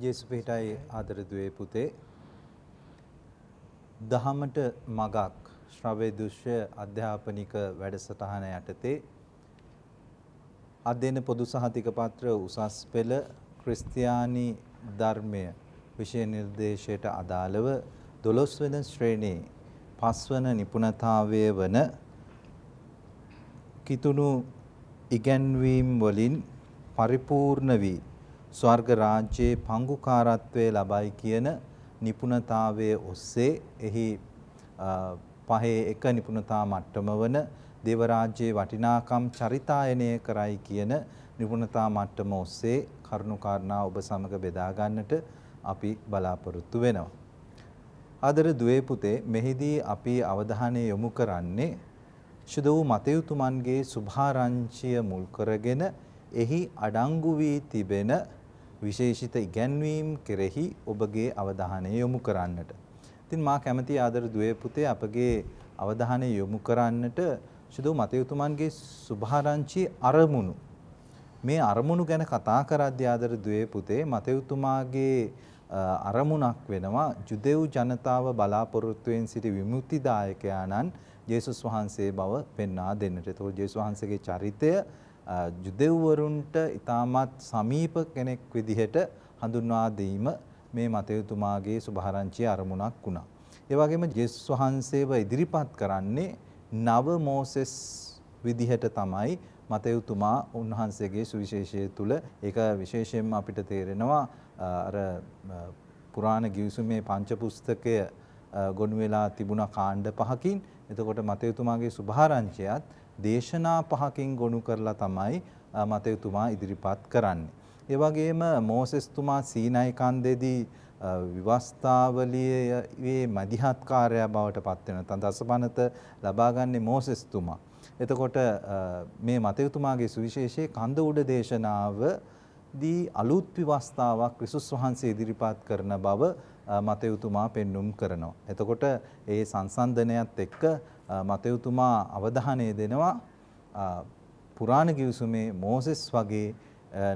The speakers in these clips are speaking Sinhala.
ජේසුපිටයි ආදර දුවේ පුතේ දහමට මගක් ශ්‍රව්‍ය දෘශ්‍ය අධ්‍යාපනික වැඩසටහන යටතේ අධ්‍යයන පොදු සහතික පත්‍ර උසස් පෙළ ක්‍රිස්තියානි ධර්මය විෂය නිර්දේශයට අදාළව 12 වෙනි ශ්‍රේණියේ 5 වන නිපුණතාවය වන කිතුණු ඉගැන්වීම් වලින් පරිපූර්ණ වී ස්වර්ග රාජ්‍යයේ පංගුකාරත්වයේ ලබයි කියන නිපුණතාවයේ ඔස්සේ එහි පහේ එක නිපුණතා මට්ටම වන දේව රාජ්‍යයේ වටිනාකම් චරිතායනය කරයි කියන නිපුණතා මට්ටම ඔස්සේ කරුණු කාරණා ඔබ සමග බෙදා ගන්නට අපි බලාපොරොත්තු වෙනවා. ආදර දුවේ පුතේ මෙහිදී අපි අවධානය යොමු කරන්නේ ශුද්ධ වූ මතයුතුමන්ගේ සුභාරංචිය මුල් කරගෙන එහි අඩංගු වී තිබෙන විශේෂිත ඉගැන්වීම් කෙරෙහි ඔබගේ අවධානය යොමු කරන්නට. ඉතින් මා කැමති ආදර දුවේ පුතේ අපගේ අවධානය යොමු කරන්නට ශුද්ධ වූ මතයුතුමන්ගේ සුභාරංචි අරමුණු. මේ අරමුණු ගැන කතා කරද්දී ආදර දුවේ පුතේ මතයුතුමාගේ අරමුණක් වෙනවා ජුදෙව් ජනතාව බලාපොරොත්තුවෙන් සිටි විමුක්තිදායකයාණන් ජේසුස් වහන්සේ බව පෙන්වා දෙන්නට. ඒතකොට ජේසුස් වහන්සේගේ චරිතය ජුදෙව්වරුන්ට ඉතාමත් සමීප කෙනෙක් විදිහට හඳුන්වා දීම මේ මතයුතුමාගේ සුභාරංචියේ අරමුණක් වුණා. ඒ වගේම ජේසුස් වහන්සේව ඉදිරිපත් කරන්නේ නව මෝසෙස් විදිහට තමයි මතයුතුමා උන්වහන්සේගේ සුවිශේෂය තුල ඒක විශේෂයෙන්ම අපිට තේරෙනවා අර පුරාණ ගිවිසුමේ පංච පුස්තකය ගොනු වෙලා තිබුණ කාණ්ඩ පහකින්. එතකොට මතයුතුමාගේ සුභාරංචියත් දේශනා පහකින් ගොනු කරලා තමයි මතයුතුමා ඉදිරිපත් කරන්නේ. ඒ වගේම මෝසෙස්තුමා සීනයි කන්දේදී විවස්ථාවලියේ මධ්‍යස්ථකාරයා බවට පත් වෙන දසපනත ලබාගන්නේ මෝසෙස්තුමා. එතකොට මේ මතයුතුමාගේ සුවිශේෂයේ කන්ද උඩ දේශනාවදී අලුත් විවස්ථාවක් ක්‍රිස්තුස් වහන්සේ ඉදිරිපත් කරන බව මතයුතුමා පෙන්눔 කරනවා. එතකොට ඒ සංසන්දනයත් එක්ක මතයුතුමා අවධානය දෙනවා පුරාණ ගිවිසුමේ මෝසෙස් වගේ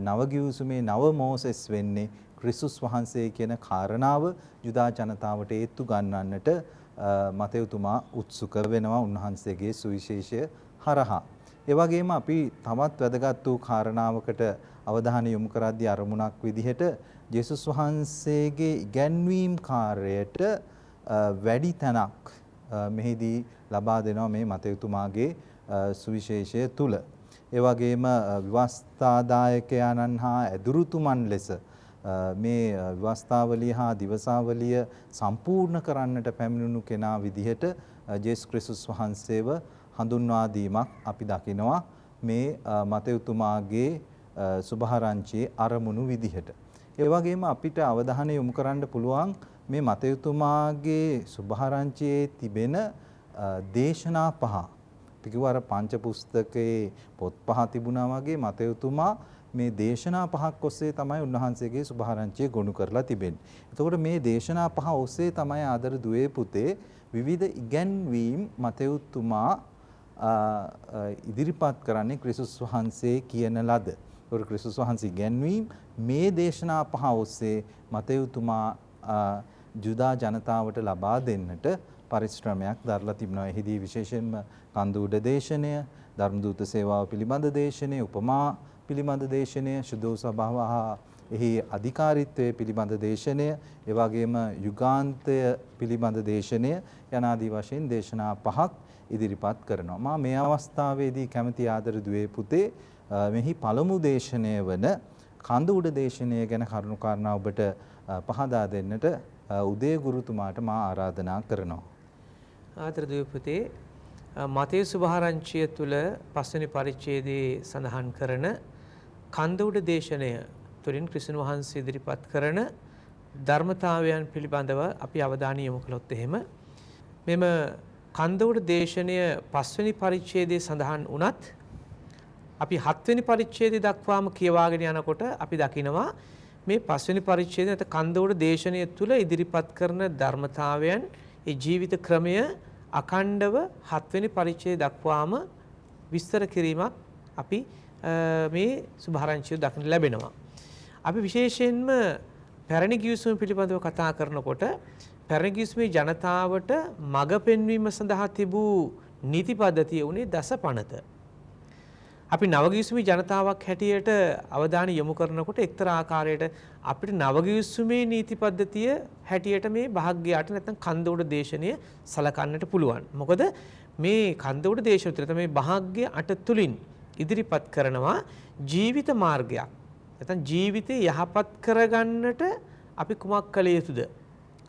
නව ගිවිසුමේ නව මෝසෙස් වෙන්නේ ක්‍රිස්තුස් වහන්සේ කියන කාරණාව යුදා ජනතාවට ඒත්තු ගන්නන්නට මතයුතුමා උත්සුක වෙනවා උන්වහන්සේගේ සුවිශේෂය හරහා. ඒ වගේම අපි තවත් වැදගත් වූ කාරණාවකට අවධානය යොමු කරද්දී අරමුණක් විදිහට ජේසුස් වහන්සේගේ ඉගැන්වීම් කාර්යයට වැඩි තැනක් මෙහිදී ලබා දෙනවා මේ මතයුතුමාගේ සුවිශේෂය තුල. ඒ වගේම විවස්ථාදායකයන්න් හා ඇදුරුතුමන් ලෙස මේ විවස්ථාවලිය හා දිවසාවලිය සම්පූර්ණ කරන්නට පැමිණුණු කෙනා විදිහට ජේසුස් ක්‍රිස්තුස් වහන්සේව හඳුන්වා දීමක් අපි දකිනවා මේ මතයුතුමාගේ සුභාරංචියේ අරමුණු විදිහට. ඒ වගේම අපිට අවධානය යොමු කරන්න පුළුවන් මේ මතයුතුමාගේ සුභාරංචියේ තිබෙන දේශනා පහ. ටිකවර පංච පුස්තකයේ පොත් පහ තිබුණා වගේ මතයුතුමා මේ දේශනා පහක් ඔස්සේ තමයි උන්වහන්සේගේ සුභාරංචිය ගොනු කරලා තිබෙන්නේ. එතකොට මේ දේශනා පහ ඔස්සේ තමයි ආදර දුවේ පුතේ විවිධ ඉගැන්වීම් මතයුතුමා ඉදිරිපත් කරන්නේ ක්‍රිස්තුස් වහන්සේ කියන ලද. ඒකට ක්‍රිස්තුස් වහන්සේ ඉගැන්වීම් මේ දේශනා පහ ඔස්සේ මතයුතුමා ජුදා ජනතාවට ලබා දෙන්නට පරිශ්‍රමයක් දරලා තිබෙනවා. එහිදී විශේෂයෙන්ම කන්දුඩ දේශනය, ධර්මදූත සේවාව පිළිබඳ දේශනය, උපමා පිළිබඳ දේශනය, ශුද්ධ සභාව හා එහි අධිකාරීත්වයේ පිළිබඳ දේශනය, ඒ වගේම යුගාන්තය පිළිබඳ දේශනය යනාදී වශයෙන් දේශනා පහක් ඉදිරිපත් කරනවා. මා මේ අවස්ථාවේදී කැමති ආදර දුවේ පුතේ මෙහි පළමු දේශනය වන කන්දුඩ දේශනය ගැන කරුණු කාරණා ඔබට පහදා දෙන්නට උදේ ගුරුතුමාට මා ආරාධනා කරනවා. ආදර දුවේ පුතේ මතේ සුභාරංචිය තුල පස්වෙනි පරිච්ඡේදයේ සඳහන් කරන කන්දඋඩ දේශනය තුළින් ක්‍රිස්තුන් වහන්සේ ඉදිරිපත් කරන ධර්මතාවයන් පිළිබඳව අපි අවධානය යොමු කළොත් එහෙම මෙම කන්දඋඩ දේශනය පස්වෙනි පරිච්ඡේදයේ සඳහන් වුණත් අපි හත්වෙනි පරිච්ඡේදය දක්වාම කියවාගෙන යනකොට අපි දකිනවා මේ පස්වෙනි පරිච්ඡේදය නැත්නම් කන්දඋඩ දේශනය තුළ ඉදිරිපත් කරන ධර්මතාවයන් ඒ ජීවිත ක්‍රමය අඛණ්ඩව හත්වෙනි පරිච්ඡේදය දක්වාම විස්තර කිරීමක් අපි මේ සුභාරංචිය දක්න ලැබෙනවා. අපි විශේෂයෙන්ම පැරණි ගිවිසුම පිළිබඳව කතා කරනකොට පැරණි ගිවිසුමේ ජනතාවට මඟ පෙන්වීම සඳහා තිබූ නීති පද්ධතිය උනේ දස පනත. අපි නව ගිවිසුමේ ජනතාවක් හැටියට අවධානය යොමු කරනකොට එක්තරා ආකාරයකට අපිට නව ගිවිසුමේ නීති පද්ධතිය හැටියට මේ භාග්‍ය 8 නැත්නම් කන්දෝඩ දේශනය සලකන්නට පුළුවන්. මොකද මේ කන්දෝඩ දේශන තුළ තමයි භාග්‍ය 8 තුලින් ඉදිරිපත් කරනවා ජීවිත මාර්ගයක්. නැත්නම් ජීවිතේ යහපත් කරගන්නට අපි කුමක් කළ යුතුද?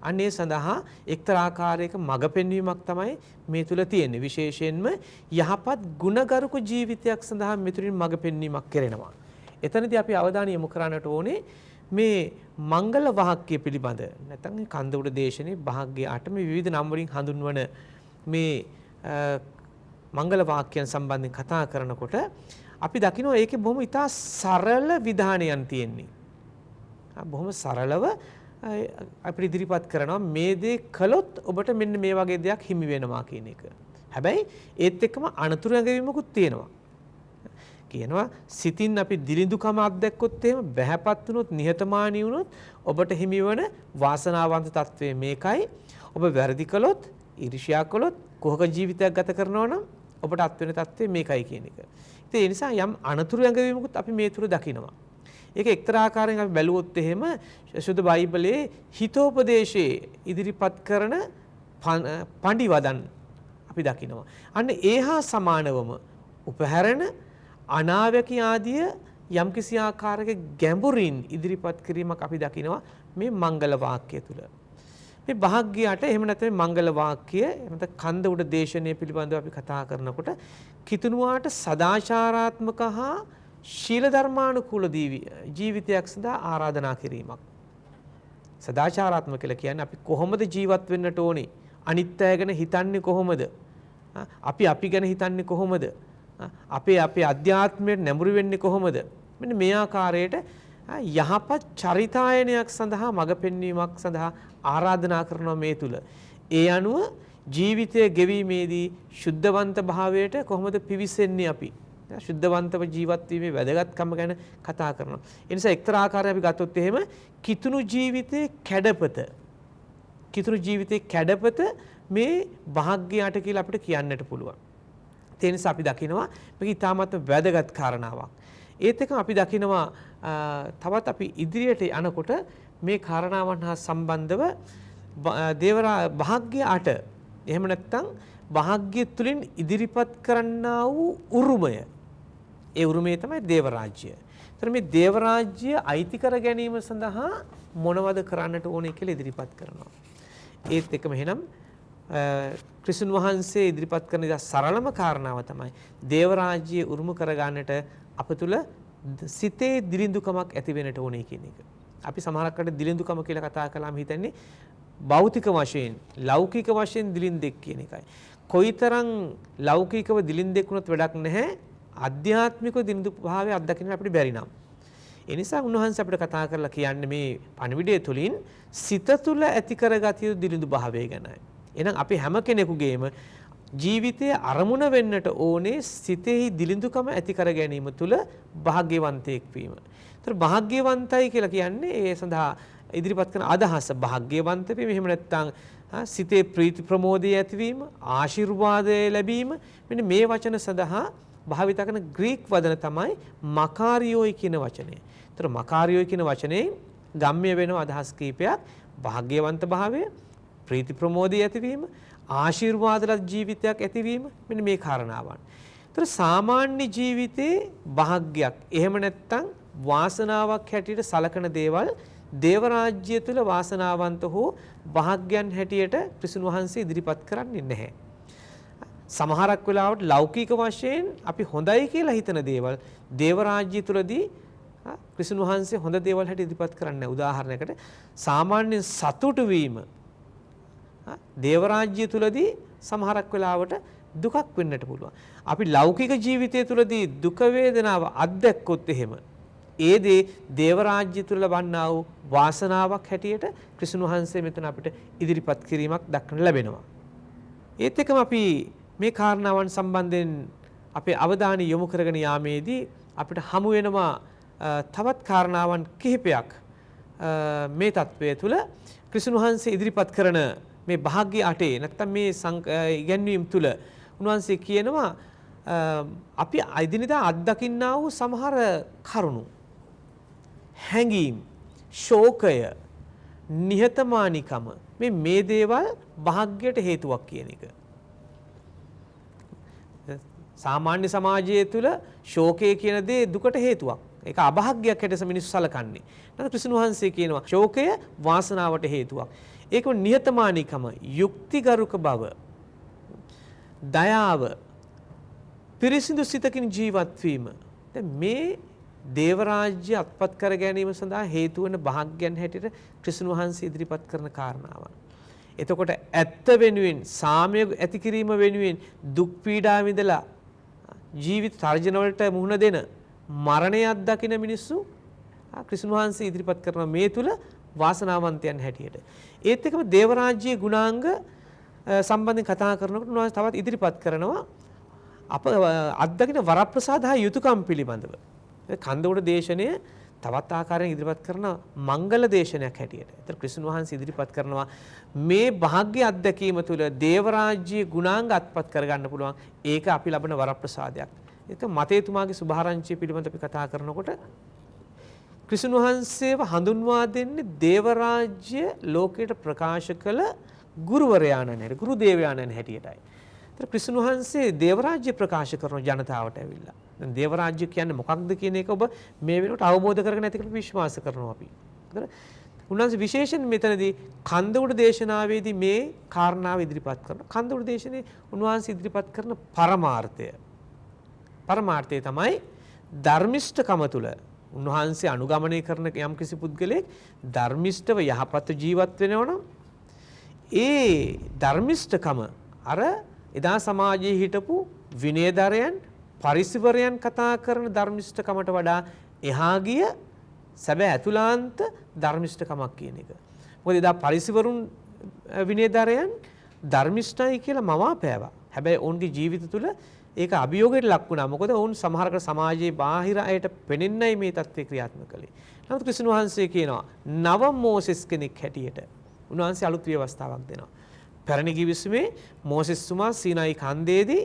අනේ සඳහා එක්තරා ආකාරයක මඟ පෙන්වීමක් තමයි මේ තුල තියෙන්නේ. විශේෂයෙන්ම යහපත් ගුණගරුක ජීවිතයක් සඳහා මෙතුලින් මඟ පෙන්වීමක් කරනවා. එතනදී අපි අවධානය යොමු කරන්නට ඕනේ මේ මංගල වාක්‍ය පිළිබඳ. නැත්නම් කන්දෝඩ දේශනේ භාග්‍ය 8 මේ විවිධ නම් වලින් හඳුන්වන මේ මංගල වාක්‍යයන් සම්බන්ධයෙන් කතා කරනකොට අපි දකිනවා ඒකේ බොහොම ඉතා සරල විධානයන් තියෙන්නේ. බොහොම සරලව අපිට ඉදිරිපත් කරනවා මේ දේ කළොත් ඔබට මෙන්න මේ වගේ දෙයක් හිමි වෙනවා කියන එක. හැබැයි ඒත් එක්කම අනතුරු ඇඟවීමකුත් තියෙනවා. කියනවා සිතින් අපි දිලිඳුකම අත්දැක්කොත් එහෙම බැහැපත් වුණොත් නිහතමානී වුණොත් ඔබට හිමි වන වාසනාවන්ත තත්වය මේකයි. ඔබ වැරදි කළොත් ඊර්ෂ්‍යා කළොත් කොහොක ජීවිතයක් ගත කරනවා නම් ඔබට අත් වෙන තත්වය මේකයි කියන එක. ඉතින් ඒ නිසා යම් අනතුරු ඇඟවීමකුත් අපි මේ තුර දකිනවා. ඒක එක්තරා ආකාරයෙන් අපි බැලුවොත් එහෙම සුද්ධ බයිබලයේ හිතෝපදේශයේ ඉදිරිපත් කරන පඬිවදන් අපි දකිනවා. අන්න ඒහා සමානවම උපහැරණ අනාවැකි ආදිය යම්කිසි ආකාරයක ගැඹුරින් ඉදිරිපත් කිරීමක් අපි දකිනවා මේ මංගල වාක්‍ය තුල. මේ භාග්‍ය 8 එහෙම නැත්නම් මංගල වාක්‍ය එහෙම නැත්නම් කන්ද උඩ දේශනය පිළිබඳව අපි කතා කරනකොට කිතුණුවාට සදාචාරාත්මක හා ශීල ධර්මානුකූල ජීවිතයක් සඳහා ආරාධනා කිරීමක්. සදාචාරාත්මක කියලා කියන්නේ අපි කොහොමද ජීවත් වෙන්නට ඕනේ? අනිත් අය ගැන හිතන්නේ කොහොමද? අපි ගැන හිතන්නේ කොහොමද? අපේ අධ්‍යාත්මයට නැඹුරු වෙන්නේ කොහොමද? මෙන්න මේ ආකාරයට යහපත් චරිතායනයක් සඳහා මඟ පෙන්වීමක් සඳහා ආරාධනා කරනවා මේ තුල. ඒ අනුව ජීවිතයේ ගෙවීමේදී ශුද්ධවන්ත භාවයට කොහොමද පිවිසෙන්නේ අපි? ශුද්ධවන්තව ජීවත් වීමේ වැදගත්කම ගැන කතා කරනවා. ඒ නිසා එක්තරා ආකාරයක් අපි ගත්තොත් එහෙම කිතුණු ජීවිතේ කැඩපත මේ භාග්‍ය 8 කියලා අපිට කියන්නට පුළුවන්. ඒ නිසා අපි දකිනවා මේක ඉතාමත් වැදගත් කාරණාවක්. ඒත් එක්කම අපි දකිනවා තවත් අපි ඉදිරියට යනකොට මේ කාරණාවන් හා සම්බන්ධව භාග්‍ය 8 එහෙම නැත්නම් භාග්‍ය තුලින් ඉදිරිපත් කරන්නා වූ උරුමය. ඒ උරුමය තමයි දේව රාජ්‍යය. ඒතර මේ දේව රාජ්‍ය අයිති කර ගැනීම සඳහා මොනවද කරන්නට ඕනේ කියලා ඉදිරිපත් කරනවා. ඒත් එක්කම එහෙනම් ක්‍රිස්තුන් වහන්සේ ඉදිරිපත් කරන සරලම කාරණාව තමයි දේව රාජ්‍යය උරුම කර ගන්නට අප තුල සිතේ දිලිඳුකමක් ඇති වෙන්නට ඕනේ කියන එක. අපි සමහරකට දිලිඳුකම කියලා කතා කළාම හිතන්නේ භෞතික වශයෙන් ලෞකික වශයෙන් දිලින්දෙක් කියන එකයි. කොයිතරම් ලෞකිකව දිලින්දෙක් වුණත් වැඩක් නැහැ. ආධ්‍යාත්මිකව දිලිඳු භාවය අත්දකින්න අපිට බැරි නම්. ඒ නිසා උන්වහන්සේ අපිට කතා කරලා කියන්නේ මේ පණිවිඩය තුලින් සිත තුළ ඇති කරගත යුතු දිලිඳු භාවය ගැනයි. එහෙනම් අපි හැම කෙනෙකුගේම ජීවිතයේ අරමුණ වෙන්නට ඕනේ සිතෙහි දිලිඳුකම ඇති කර ගැනීම තුළ භාග්‍යවන්තයෙක් වීම. ඒතර භාග්‍යවන්තයි කියලා කියන්නේ ඒ සඳහා ඉදිරිපත් කරන අදහස භාග්‍යවන්ත වීම එහෙම නැත්නම් සිතේ ප්‍රීති ප්‍රමෝදය ඇතිවීම ආශිර්වාදය ලැබීම මෙන්න මේ වචන සඳහා භාවිත කරන ග්‍රීක වදන තමයි මකාරියෝයි කියන වචනය. ඒතර මකාරියෝයි කියන වචනේ ගම්ම්‍ය වෙන අදහස් කීපයක් භාග්‍යවන්ත භාවය ප්‍රීති ප්‍රමෝදය ඇතිවීම ආශිර්වාදලත් ජීවිතයක් ඇතිවීම මෙන්න මේ කාරණාවන්. ඒතර සාමාන්‍ය ජීවිතේ භාග්යක් එහෙම නැත්නම් වාසනාවක් හැටියට සලකන දේවල් දේව රාජ්‍ය තුල වාසනාවන්ත හෝ භාග්‍යයන් හැටියට ක්‍රිස්තුන් වහන්සේ ඉදිරිපත් කරන්නේ නැහැ. සමහරක් වෙලාවට ලෞකික වශයෙන් අපි හොඳයි කියලා හිතන දේවල් දේව රාජ්‍ය තුලදී ක්‍රිස්තුන් වහන්සේ හොඳ දේවල් හැටියට ඉදිරිපත් කරන්නේ නැහැ. උදාහරණයකට සාමාන්‍ය සතුටු වීම දේව රාජ්‍ය තුලදී සමහරක් වෙලාවට දුකක් වෙන්නට පුළුවන්. අපි ලෞකික ජීවිතය තුලදී දුක වේදනාව අත්දැක්කොත් එහෙම ඒ දේ දේව රාජ්‍ය තුල ලබන්නා වූ වාසනාවක් හැටියට ක්‍රිස්තුන් වහන්සේ මෙතන අපිට ඉදිරිපත් කිරීමක් දක්වන්න ලැබෙනවා. ඒත් එක්කම අපි මේ කාරණාවන් සම්බන්ධයෙන් අපේ අවධානය යොමු කරගෙන යාමේදී අපිට හමු වෙනවා තවත් කාරණාවන් කිහිපයක් මේ තත්වය තුළ ක්‍රිස්තුන් වහන්සේ ඉදිරිපත් කරන මේ භාග්‍ය 8 නැත්නම් මේ ඉගැන්වීම් තුළ උන්වහන්සේ කියනවා අපි අදිනදා අත්දකින්නා වූ සමහර කරුණු හැඟීම් ශෝකය නිහතමානීකම මේ දේවල් භාග්‍යයට හේතුවක් කියන එක. සාමාන්‍ය සමාජය තුළ ශෝකය කියන දේ දුකට හේතුවක්. ඒක අභාග්‍යයක් හැටියට මිනිස්සු සලකන්නේ. නැත්නම් ක්‍රිස්තුන් වහන්සේ කියනවා ශෝකය වාසනාවට හේතුවක්. ඒකම නිහතමානීකම, යුක්තිගරුක බව, දයාව, පිරිසිදු සිතකින් ජීවත් වීම. දැන් මේ දේව රාජ්‍ය අත්පත් කර ගැනීම සඳහා හේතු වන භාග්‍යයන් හැටියට ක්‍රිස්තුන් වහන්සේ ඉදිරිපත් කරන කාරණාවන්. එතකොට ඇත්ත වෙනුවෙන් සාමය ඇති කිරීම වෙනුවෙන් දුක් පීඩා විඳලා ජීවිත තර්ජන වලට මුහුණ දෙන මරණයක් දකින මිනිස්සු ක්‍රිස්තුන් වහන්සේ ඉදිරිපත් කරන මේ තුල වාසනාවන්තයන් හැටියට. ඒත් එක්කම දේව රාජ්‍යයේ ගුණාංග සම්බන්ධයෙන් කතා කරනකොට උන්වහන්සේ තවත් ඉදිරිපත් කරනවා අප අත්දකින වරප්‍රසාද හා යුතුයකම් පිළිබඳව. කන්දෝඩ දේශනය තවත් ආකාරයෙන් ඉදිරිපත් කරන මංගල දේශනයක් හැටියට. ඒතර ක්‍රිස්තුන් වහන්සේ ඉදිරිපත් කරනවා මේ භාග්‍ය අත්දැකීම තුළ දේව රාජ්‍යයේ ගුණාංග අත්පත් කරගන්න පුළුවන්. ඒක අපි ලබන වරප්‍රසාදයක්. ඒක මතේතුමාගේ සුභාරංචිය පිළිබඳව අපි කතා කරනකොට ක්‍රිස්තුන් වහන්සේව හඳුන්වා දෙන්නේ දේව රාජ්‍ය ලෝකයට ප්‍රකාශ කළ ගුරුවරයාණන් හැටියට, ගුරු දේවයාණන් හැටියටයි. ඒතර ක්‍රිස්තුන් වහන්සේ දේව රාජ්‍ය ප්‍රකාශ කරන ජනතාවට ඇවිල්ලා. දැන් දේව රාජ්‍ය කියන්නේ මොකක්ද කියන එක ඔබ මේ වෙනකොට අවබෝධ කරගෙන නැති කියලා විශ්වාස කරනවා අපි. ඒතර උන්වහන්සේ විශේෂයෙන් මෙතනදී කන්දවුඩ දේශනාවේදී මේ කාරණාව ඉදිරිපත් කරනවා. කන්දවුඩ දේශනේ උන්වහන්සේ ඉදිරිපත් කරන පරමාර්ථය. පරමාර්ථය තමයි ධර්මිෂ්ඨකම තුළ උන්වහන්සේ අනුගමනය කරන යම් කිසි පුද්ගලයෙක් ධර්මිෂ්ඨව යහපත් ජීවත් වෙනවා නම් ඒ ධර්මිෂ්ඨකම අර එදා සමාජයේ හිටපු විනයදරයන් පරිසිවරයන් කතා කරන ධර්මිෂ්ඨකමට වඩා එහා ගිය සැබෑ ඇතුළාන්ත ධර්මිෂ්ඨකමක් කියන එක. මොකද එදා පරිසිවරුන් විනයදරයන් ධර්මිෂ්ඨයි කියලා මවාපෑවා. හැබැයි ඔවුන්ගේ ජීවිත තුළ ඒක අභියෝගයට ලක් වුණා. මොකද ඔවුන් සමහරකට සමාජයේ බාහිර අයට පෙනෙන්නයි මේ தත්ත්වය ක්‍රියාත්මක කළේ. නමුත් ක්‍රිස්තුන් වහන්සේ කියනවා නව මෝසෙස් කෙනෙක් හැටියට උන්වහන්සේ අලුත් ව්‍යවස්ථාවක් දෙනවා. පැරණි කිවිසුමේ මෝසෙස් තුමා සීනායි කන්දේදී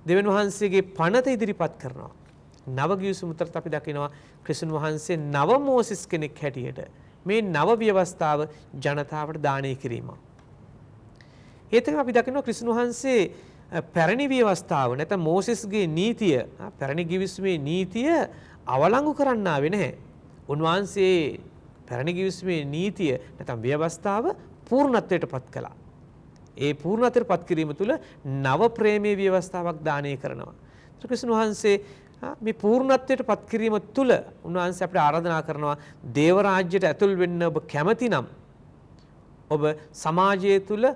දෙවියන් වහන්සේගේ පනත ඉදිරිපත් කරනවා. නව කිවිසුම උතරත් අපි දකිනවා ක්‍රිස්තුන් වහන්සේ නව මෝසෙස් කෙනෙක් හැටියට මේ නව ව්‍යවස්ථාව ජනතාවට දානය කිරීම. ඒතක අපි දකිනවා ක්‍රිස්තුන් වහන්සේ පැරණි ව්‍යවස්ථාව නැත්නම් මෝසෙස්ගේ නීතිය, පැරණි කිවිසුමේ නීතිය අවලංගු කරන්න ආවේ නැහැ. උන්වහන්සේ පැරණි කිවිසුමේ නීතිය නැත්නම් ව්‍යවස්ථාව පූර්ණත්වයට පත් කළා. ඒ පූර්ණත්වයට පත් කිරීම තුළ නව ප්‍රේමී ව්‍යවස්ථාවක් දානය කරනවා. ක්‍රිස්තුන් වහන්සේ මේ පූර්ණත්වයට පත් කිරීම තුළ උන්වහන්සේ අපිට ආරාධනා කරනවා දේව රාජ්‍යයට ඇතුල් වෙන්න ඔබ කැමති නම් ඔබ සමාජය තුළ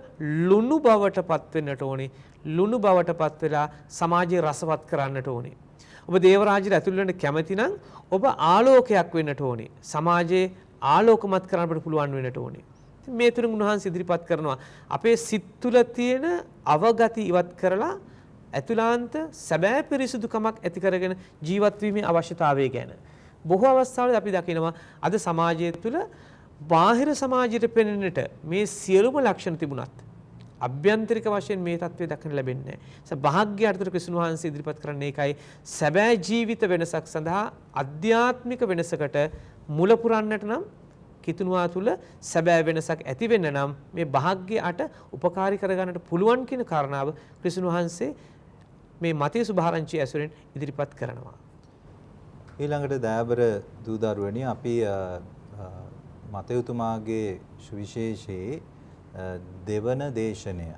ලුණු බවට පත් වෙන්නට ඕනේ. ලුණු බවට පත් වෙලා සමාජය රසවත් කරන්නට ඕනේ. ඔබ දේව රාජ්‍යයට ඇතුල් වෙන්න කැමති නම් ඔබ ආලෝකයක් වෙන්නට ඕනේ. සමාජයේ ආලෝකමත් කරන්නට පුළුවන් වෙන්නට ඕනේ. මේ තුලින් උන්වහන්සේ ඉදිරිපත් කරනවා අපේ සිත් තුළ තියෙන අවගති ඉවත් කරලා ඇතුළාන්ත සැබෑ පිරිසුදුකමක් ඇති කරගෙන ජීවත් වීමේ අවශ්‍යතාවය ගැන. බොහෝ අවස්ථාවල අපි දකිනවා අද සමාජය තුළ බාහිර සමාජයට පෙනෙන්නට මේ සියලුම ලක්ෂණ තිබුණත් අභ්‍යන්තරික වශයෙන් මේ தත්ත්වය දක්වන්න ලැබෙන්නේ නැහැ. භාග්‍ය අර්ථතර ක්‍රිස්තුන් වහන්සේ ඉදිරිපත් කරන්නේ ඒකයි සැබෑ ජීවිත වෙනසක් සඳහා අධ්‍යාත්මික වෙනසකට මුල පුරන්නට නම් කිතුනුවා තුළ සැබෑ වෙනසක් ඇති වෙන්න නම් මේ භාග්‍ය 8 උපකාරී කරගන්නට පුළුවන් කියන කාරණාව ක්‍රිස්තුන් වහන්සේ මේ මතේ සුභාරංචිය ඇසුරෙන් ඉදිරිපත් කරනවා. ඊළඟට දයාබර දූ දරුවනි අපි මතයතුමාගේ සුවිශේෂයේ දෙවන දේශනය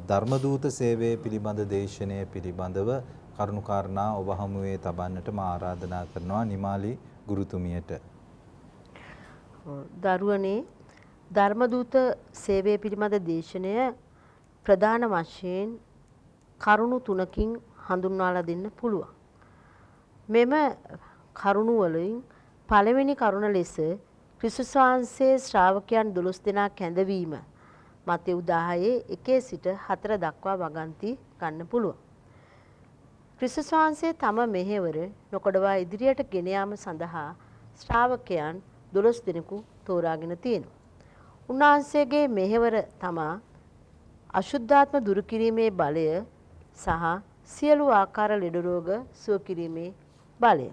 ධර්මදූත සේවය පිළිබඳ දේශනය පිළිබඳව කරුණාකාරණා ඔබ හමුවේ තබන්නට මා ආරාධනා කරනවා නිමාලි ගුරුතුමියට. දරුවනේ ධර්මදූත සේවය පිළිබඳ දේශනය ප්‍රධාන වශයෙන් කරුණු තුනකින් හඳුන්වලා දෙන්න පුළුවන්. මෙම කරුණු වලින් පළවෙනි කරුණ ලෙස ක්‍රිස්තුස් වහන්සේ ශ්‍රාවකයන් 12 දෙනා කැඳවීම මතෙව් 10:1 සිට 4 දක්වා වගන්ති ගන්න පුළුවන්. ක්‍රිස්තුස් වහන්සේ තම මෙහෙවර නොකඩවා ඉදිරියට ගෙන යාම සඳහා ශ්‍රාවකයන් 12 දෙනෙකු තෝරාගෙන තියෙනවා. උන්වහන්සේගේ මෙහෙවර තමා අශුද්ධාත්ම දුරු කිරීමේ බලය සහ සියලු ආකාර ලෙඩ රෝග සුව කිරීමේ බලය.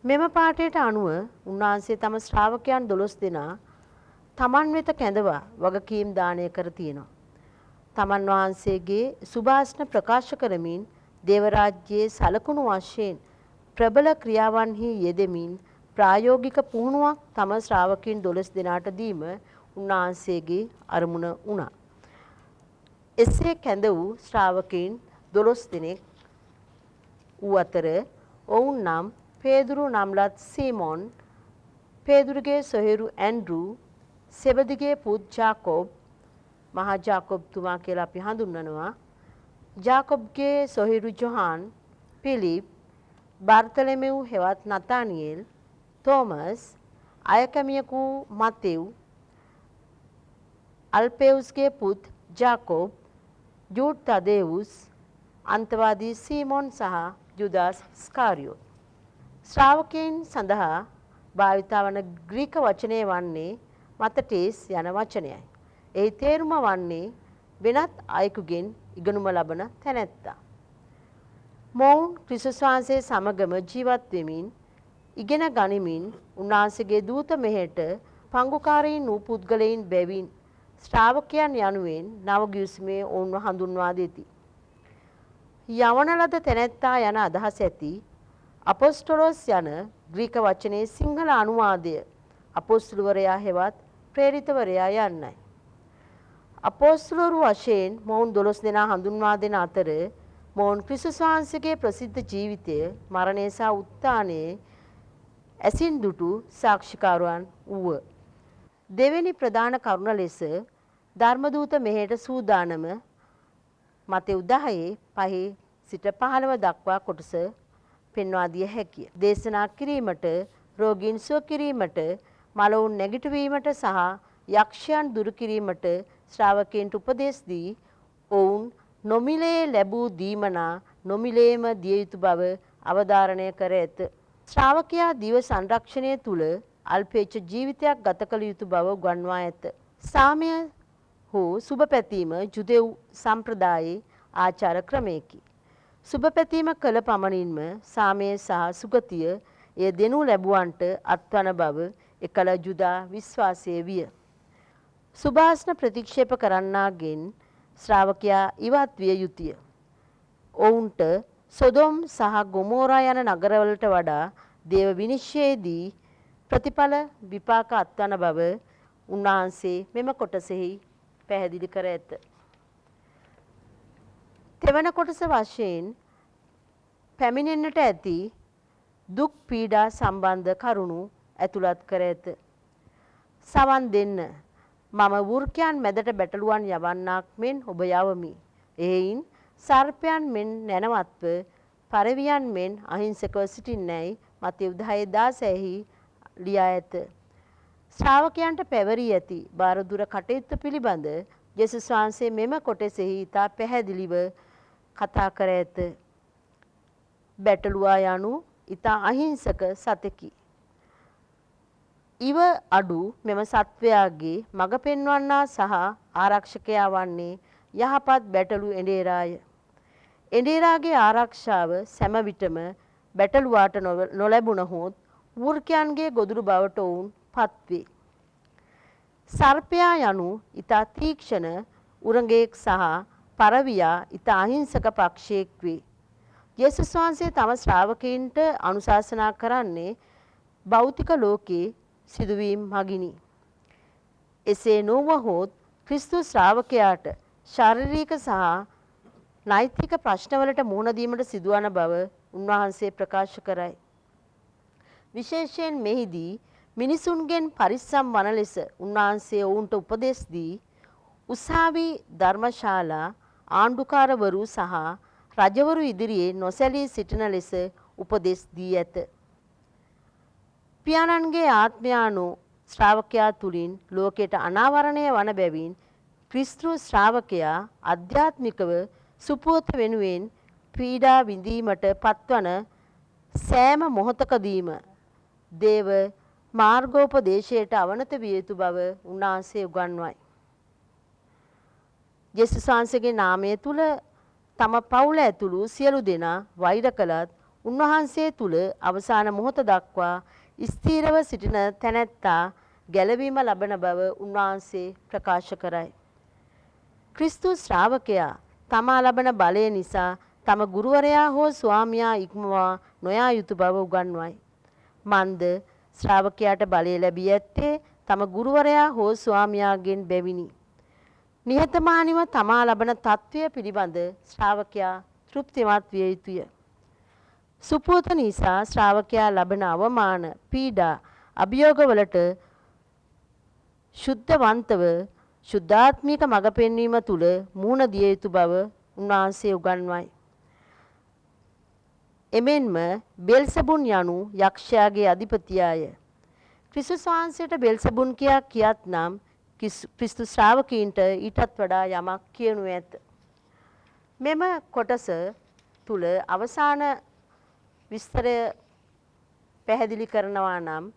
මෙම පාඨයට අනුව උන්වහන්සේ තම ශ්‍රාවකයන් 12 දෙනා තමන් වෙත කැඳවා වගකීම් දානය කර තියෙනවා. තමන් වහන්සේගේ සුභාෂ්ණ ප්‍රකාශ කරමින් දේව රාජ්‍යයේ සලකුණු වශයෙන් ප්‍රබල ක්‍රියාවන්හි යෙදෙමින් ප්‍රායෝගික පුහුණුවක් තම ශ්‍රාවකයන් 12 දෙනාට දීම උන්වහන්සේගේ අරමුණ වුණා. එසේ කැඳ වූ ශ්‍රාවකයන් 12 දෙනෙක් වූ අතර ඔවුන් නම් පේදුරු නම්ලත් සීමොන්, පේදුරුගේ සොහොයුරු ඇන්ඩ්‍රු, සෙබදිගේ පුත් ජාකොබ්, මහා ජාකොබ්තුමා කියලා අපි හඳුන්වනවා, ජාකොබ්ගේ සොහොයුරු ජොහාන්, පිලිප්, බර්තලෙමෙව් හෙවත් නතානියෙල්, තෝමස්, අයකමියකු මතෙව්, අල්පෙවුස්ගේ පුත් ජාකොබ්, ජූඩ් තදේවුස්, අන්තවාදී සීමොන් සහ ජුදාස් ස්කාරියෝත්. ශ්‍රාවකයන් සඳහා භාවිතා වන ග්‍රීක වචනය වන්නේ මතටේස් යන වචනයයි. එහි තේරුම වන්නේ වෙනත් අයෙකුගෙන් ඉගෙනුම ලබන තැනැත්තා. මොවුන් ක්‍රිස්තුස් වහන්සේ සමගම ජීවත් වෙමින් ඉගෙන ගනිමින් උන්වහන්සේගේ දූත මෙහෙට පංගුකාරීන් වූ පුද්ගලයන් බැවින් ශ්‍රාවකයන් යනුවෙන් නව ගිවිසුමේ ඔවුන්ව හඳුන්වා දෙති. යවන ලද තැනැත්තා යන අදහස ඇති අපොස්තොලොස් යන ග්‍රීක වචනේ සිංහල අනුවාදය අපොස්තලවරයා හෙවත් ප්‍රේරිතවරයා යන්නයි. අපොස්තලවරු වශයෙන් මොවුන් 12 දෙනා හඳුන්වා දෙන අතර මොවුන් ක්‍රිස්තුස් වහන්සේගේ ප්‍රසිද්ධ ජීවිතය, මරණය සහ උත්ථානයේ ඇසින් දුටු සාක්ෂිකාරයන් වූහ. දෙවෙනි ප්‍රධාන කරුණ ලෙස ධර්මදූත මෙහෙයට සූදානම මතෙව් 10:5 සිට 15 දක්වා කොටස පෙන්වා දිය හැකිය. දේශනා කිරීමට, රෝගීන් සුව කිරීමට, මලවුන් නැගිටවීමට සහ යක්ෂයන් දුරු කිරීමට ශ්‍රාවකයන්ට උපදෙස් දී ඔවුන් නොමිලේ ලැබූ දීමනා නොමිලේම දිය යුතු බව අවධාරණය කර ඇත. ශ්‍රාවකයා දිව සංරක්ෂණය තුළ අල්පේච්ඡ ජීවිතයක් ගත කළ යුතු බව උගන්වා ඇත. සාමය හෝ සුබ පැතීම ජුදෙව් සම්ප්‍රදායේ ආචාර ක්‍රමයකි. සුබ පැතීම කළ පමණින්ම සාමය සහ සුගතිය එය දෙනු ලැබුවන්ට අත්වන බව එකල ජුදා විශ්වාසය විය. සුභාෂ්ණ ප්‍රතික්ෂේප කරන්නාගෙන් ශ්‍රාවකයා ඉවත් විය යුතුය. ඔවුන්ට සොදොම් සහ ගොමෝරා යන නගරවලට වඩා දේව විනිශ්චයේදී ප්‍රතිඵල විපාක අත්වන බව උන්වහන්සේ මෙම කොටසෙහි පැහැදිලි කර ඇත. තෙවන කොටස වශයෙන් පැමිණෙන්නට ඇති දුක් පීඩා සම්බන්ධ කරුණු ඇතුළත් කර ඇත. සවන් දෙන්න, මම වෘකයන් මැදට බැටළුවන් යවන්නාක් මෙන් ඔබ යවමි. එහෙයින් සර්පයන් මෙන් නැනවත්ව පරවියන් මෙන් අහිංසකව සිටින්නැයි මතෙව් 10:16 ලියා ඇත. ශ්‍රාවකයන්ට පැවරී ඇති බාරදුර කටයුත්ත පිළිබඳ යේසුස් වහන්සේ මෙම කොටසෙහි ඉතා පැහැදිලිව කතා කර ඇත. බැටළුවා යනු ඉතා අහිංසක සතෙකි. ඉව අඩු මෙම සත්වයාගේ මඟ පෙන්වන්නා සහ ආරක්ෂකයා වන්නේ යහපත් බැටළු එඬේරාය. එඬේරාගේ ආරක්ෂාව සෑම විටම බැටළුවාට නොලැබුණහොත් වෘකයන්ගේ ගොදුරු බවට ඔවුන් පත්වේ. සර්පයා යනු ඉතා තීක්ෂණ උරඟෙක් සහ පරවියා ඉතා අහිංසක පක්ෂයෙක් වේ. යේසුස් වහන්සේ තම ශ්‍රාවකයන්ට අනුශාසනා කරන්නේ භෞතික ලෝකයේ සිදුවීම් මගිනි. එසේ නොවහොත් ක්‍රිස්තුස් ශ්‍රාවකයාට ශාරීරික සහ නෛතික ප්‍රශ්නවලට මුහුණ දීමට සිදුවන බව උන්වහන්සේ ප්‍රකාශ කරයි. විශේෂයෙන් මෙහිදී මිනිසුන්ගෙන් පරිස්සම් වන ලෙස උන්වහන්සේ ඔවුන්ට උපදෙස් දී උසාවි ධර්මශාලා ආණ්ඩුකාරවරු සහ රජවරු ඉදිරියේ නොසැලී සිටින ලෙස උපදෙස් දී ඇත. පියාණන්ගේ ආත්මයානු ශ්‍රාවකයා තුලින් ලෝකයට අනාවරණය වන බැවින් ක්‍රිස්තු ශ්‍රාවකයා අධ්‍යාත්මිකව සුපුවත වෙනුවෙන් පීඩා විඳීමට පත්වන සෑම මොහොතකදීම දේව මාර්ගෝපදේශයට අවනත විය යුතු බව උන්වහන්සේ උගන්වයි. යේසුස් වහන්සේගේ නාමය තුල තම පවුල ඇතුළු සියලු දෙනා වෛර කළත් උන්වහන්සේ තුල අවසාන මොහොත දක්වා ස්ථීරව සිටින තැනැත්තා ගැලවීම ලබන බව උන්වහන්සේ ප්‍රකාශ කරයි. ක්‍රිස්තුස් ශ්‍රාවකයා තමා ලබන බලය නිසා තම ගුරුවරයා හෝ ස්වාමියා ඉක්මවා නොයා යුතු බව උගන්වයි. මන්ද ශ්‍රාවකයාට බලය ලැබී ඇත්තේ තම ගුරුවරයා හෝ ස්වාමියාගෙන් බැවිනි. නිහතමානීව තමා ලබන තත්වය පිළිබඳ ශ්‍රාවකයා තෘප්තිමත් විය යුතුය. සුපුවත නිසා ශ්‍රාවකයා ලබන අවමාන, පීඩා, අභියෝගවලට ශුද්ධවන්තව ශුද්ධාත්මික මඟ පෙන්වීම තුළ මුහුණ දිය යුතු බව උන්වහන්සේ උගන්වයි. එමෙන්ම බෙල්සබුන් යනු යක්ෂයාගේ අධිපතියාය. ක්‍රිස්තුස් වහන්සේට බෙල්සබුන් කියා කියත් නම් ක්‍රිස්තුස් ශ්‍රාවකීන්ට ඊටත් වඩා යමක් කියනු ඇත. මෙම කොටස තුල අවසාන විස්තරය පැහැදිලි කරනවා නම්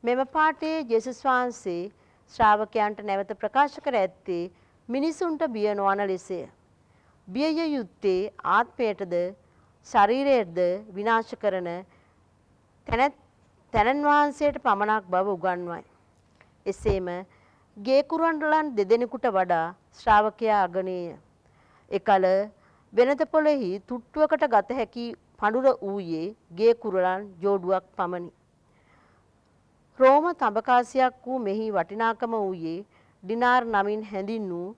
මෙම පාඨයේ යේසුස් වහන්සේ ශ්‍රාවකයන්ට නැවත ප්‍රකාශ කර ඇත්තේ මිනිසුන්ට බිය නොවන ලෙසය. බිය යුත්තේ ආත්මයටද ශරීරයටද විනාශ කරන තැනන් වහන්සේට පමණක් බව උගන්වයි. එසේම ගේ කුරුල්ලන් දෙදෙනෙකුට වඩා ශ්‍රාවකයා අගනේය. එකල වෙනත පොළෙහි තුට්ටුවකට ගත හැකි පඳුර වූයේ ගේ කුරුල්ලන් ජෝඩුවක් පමණි. රෝම තඹකාසියක් වූ මෙහි වටිනාකම වූයේ ඩිනාර් නමින් හැඳින්වූ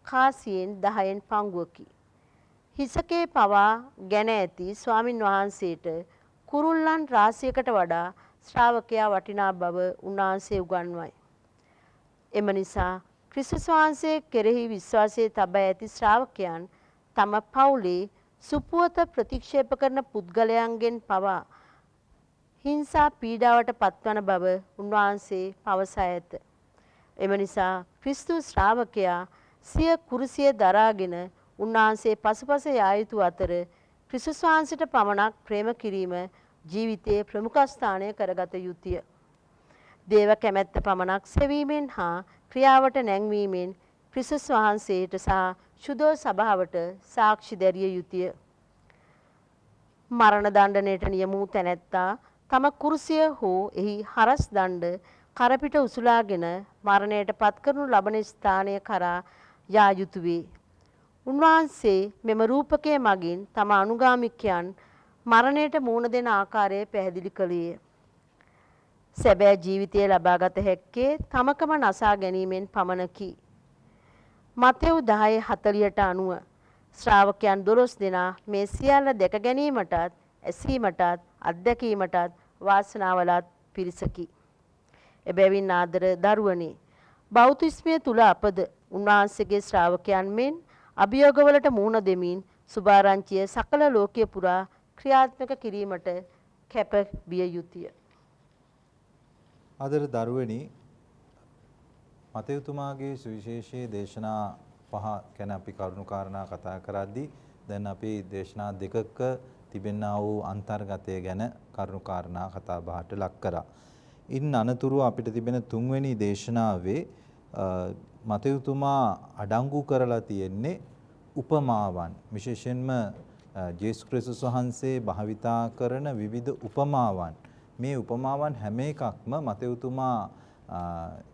කාසියෙන් 10න් පංගුවකි. හිසකේ පවා ගැන ඇති ස්වාමින් වහන්සේට කුරුල්ලන් රාශියකට වඩා ශ්‍රාවකයා වටිනා බව උන්වහන්සේ උගන්වයි. එම නිසා ක්‍රිස්තුස් වහන්සේ කෙරෙහි විශ්වාසය තබා ඇති ශ්‍රාවකයන් තම පවුලේ සුපුවත ප්‍රතික්ෂේප කරන පුද්ගලයන්ගෙන් පවා හිංසා පීඩාවට පත්වන බව උන්වහන්සේ පවසා ඇත. එම නිසා ක්‍රිස්තුස් ශ්‍රාවකයා සිය කුරුසිය දරාගෙන උන්වහන්සේ පසුපස යා යුතු අතර ක්‍රිස්තුස් වහන්සේට පමණක් ප්‍රේම කිරීම ජීවිතයේ ප්‍රමුඛ ස්ථානය කරගත යුතුය. දේව කැමැත්ත පමණක් සෙවීමෙන් හා ක්‍රියාවට නැංවීමෙන් ක්‍රිස්තුස් වහන්සේට සහ ශුද්ධ සභාවට සාක්ෂි දැරිය යුතුය. මරණ දණ්ඩනයට නියම වූ තැනැත්තා තම කුරුසිය හෝ එහි හරස් දණ්ඩ කරපිට උසුලාගෙන මරණයට පත් කරනු ලබන ස්ථානය කරා යා යුතු වේ. උන්වහන්සේ මෙම රූපකය මගින් තම අනුගාමිකයන් මරණයට මුහුණ දෙන ආකාරය පැහැදිලි කළේය. සැබෑ ජීවිතය ලබාගත හැක්කේ තමකම නසා ගැනීමෙන් පමණකි. මතෙව් 10:40ට අනුව ශ්‍රාවකයන් 12 දෙනා මේ සියල්ල දැක ගැනීමටත් ඇසීමටත් අත්දැකීමටත් වාසනාවලත් පිරිසකි. එබැවින් ආදර දරුවනි, බෞතිස්මය තුල අපද උන්වහන්සේගේ ශ්‍රාවකයන් මෙන් අභියෝගවලට මුහුණ දෙමින් සුභාරංචිය සකල ලෝකයේ පුරා ක්‍රියාත්මක කිරීමට කැප විය යුතුය. ආදර දරුවනි, මතයුතුමාගේ සුවිශේෂයේ දේශනා 5 ගැන අපි කරුණු කාරණා කතා කරද්දී දැන් අපි දේශනා 2ක තිබෙනා වූ අන්තර්ගතය ගැන කරුණු කාරණා කතා බහට ලක් කරා. ඉන් අනතුරුව අපිට තිබෙන 3 වෙනි දේශනාවේ මතයුතුමා අඩංගු කරලා තියෙන්නේ උපමාවන්. විශේෂයෙන්ම ජේසුස් ක්‍රිස්තුස් වහන්සේ භාවිතා කරන විවිධ උපමාවන්. මේ උපමාවන් හැම එකක්ම මතයුතුමා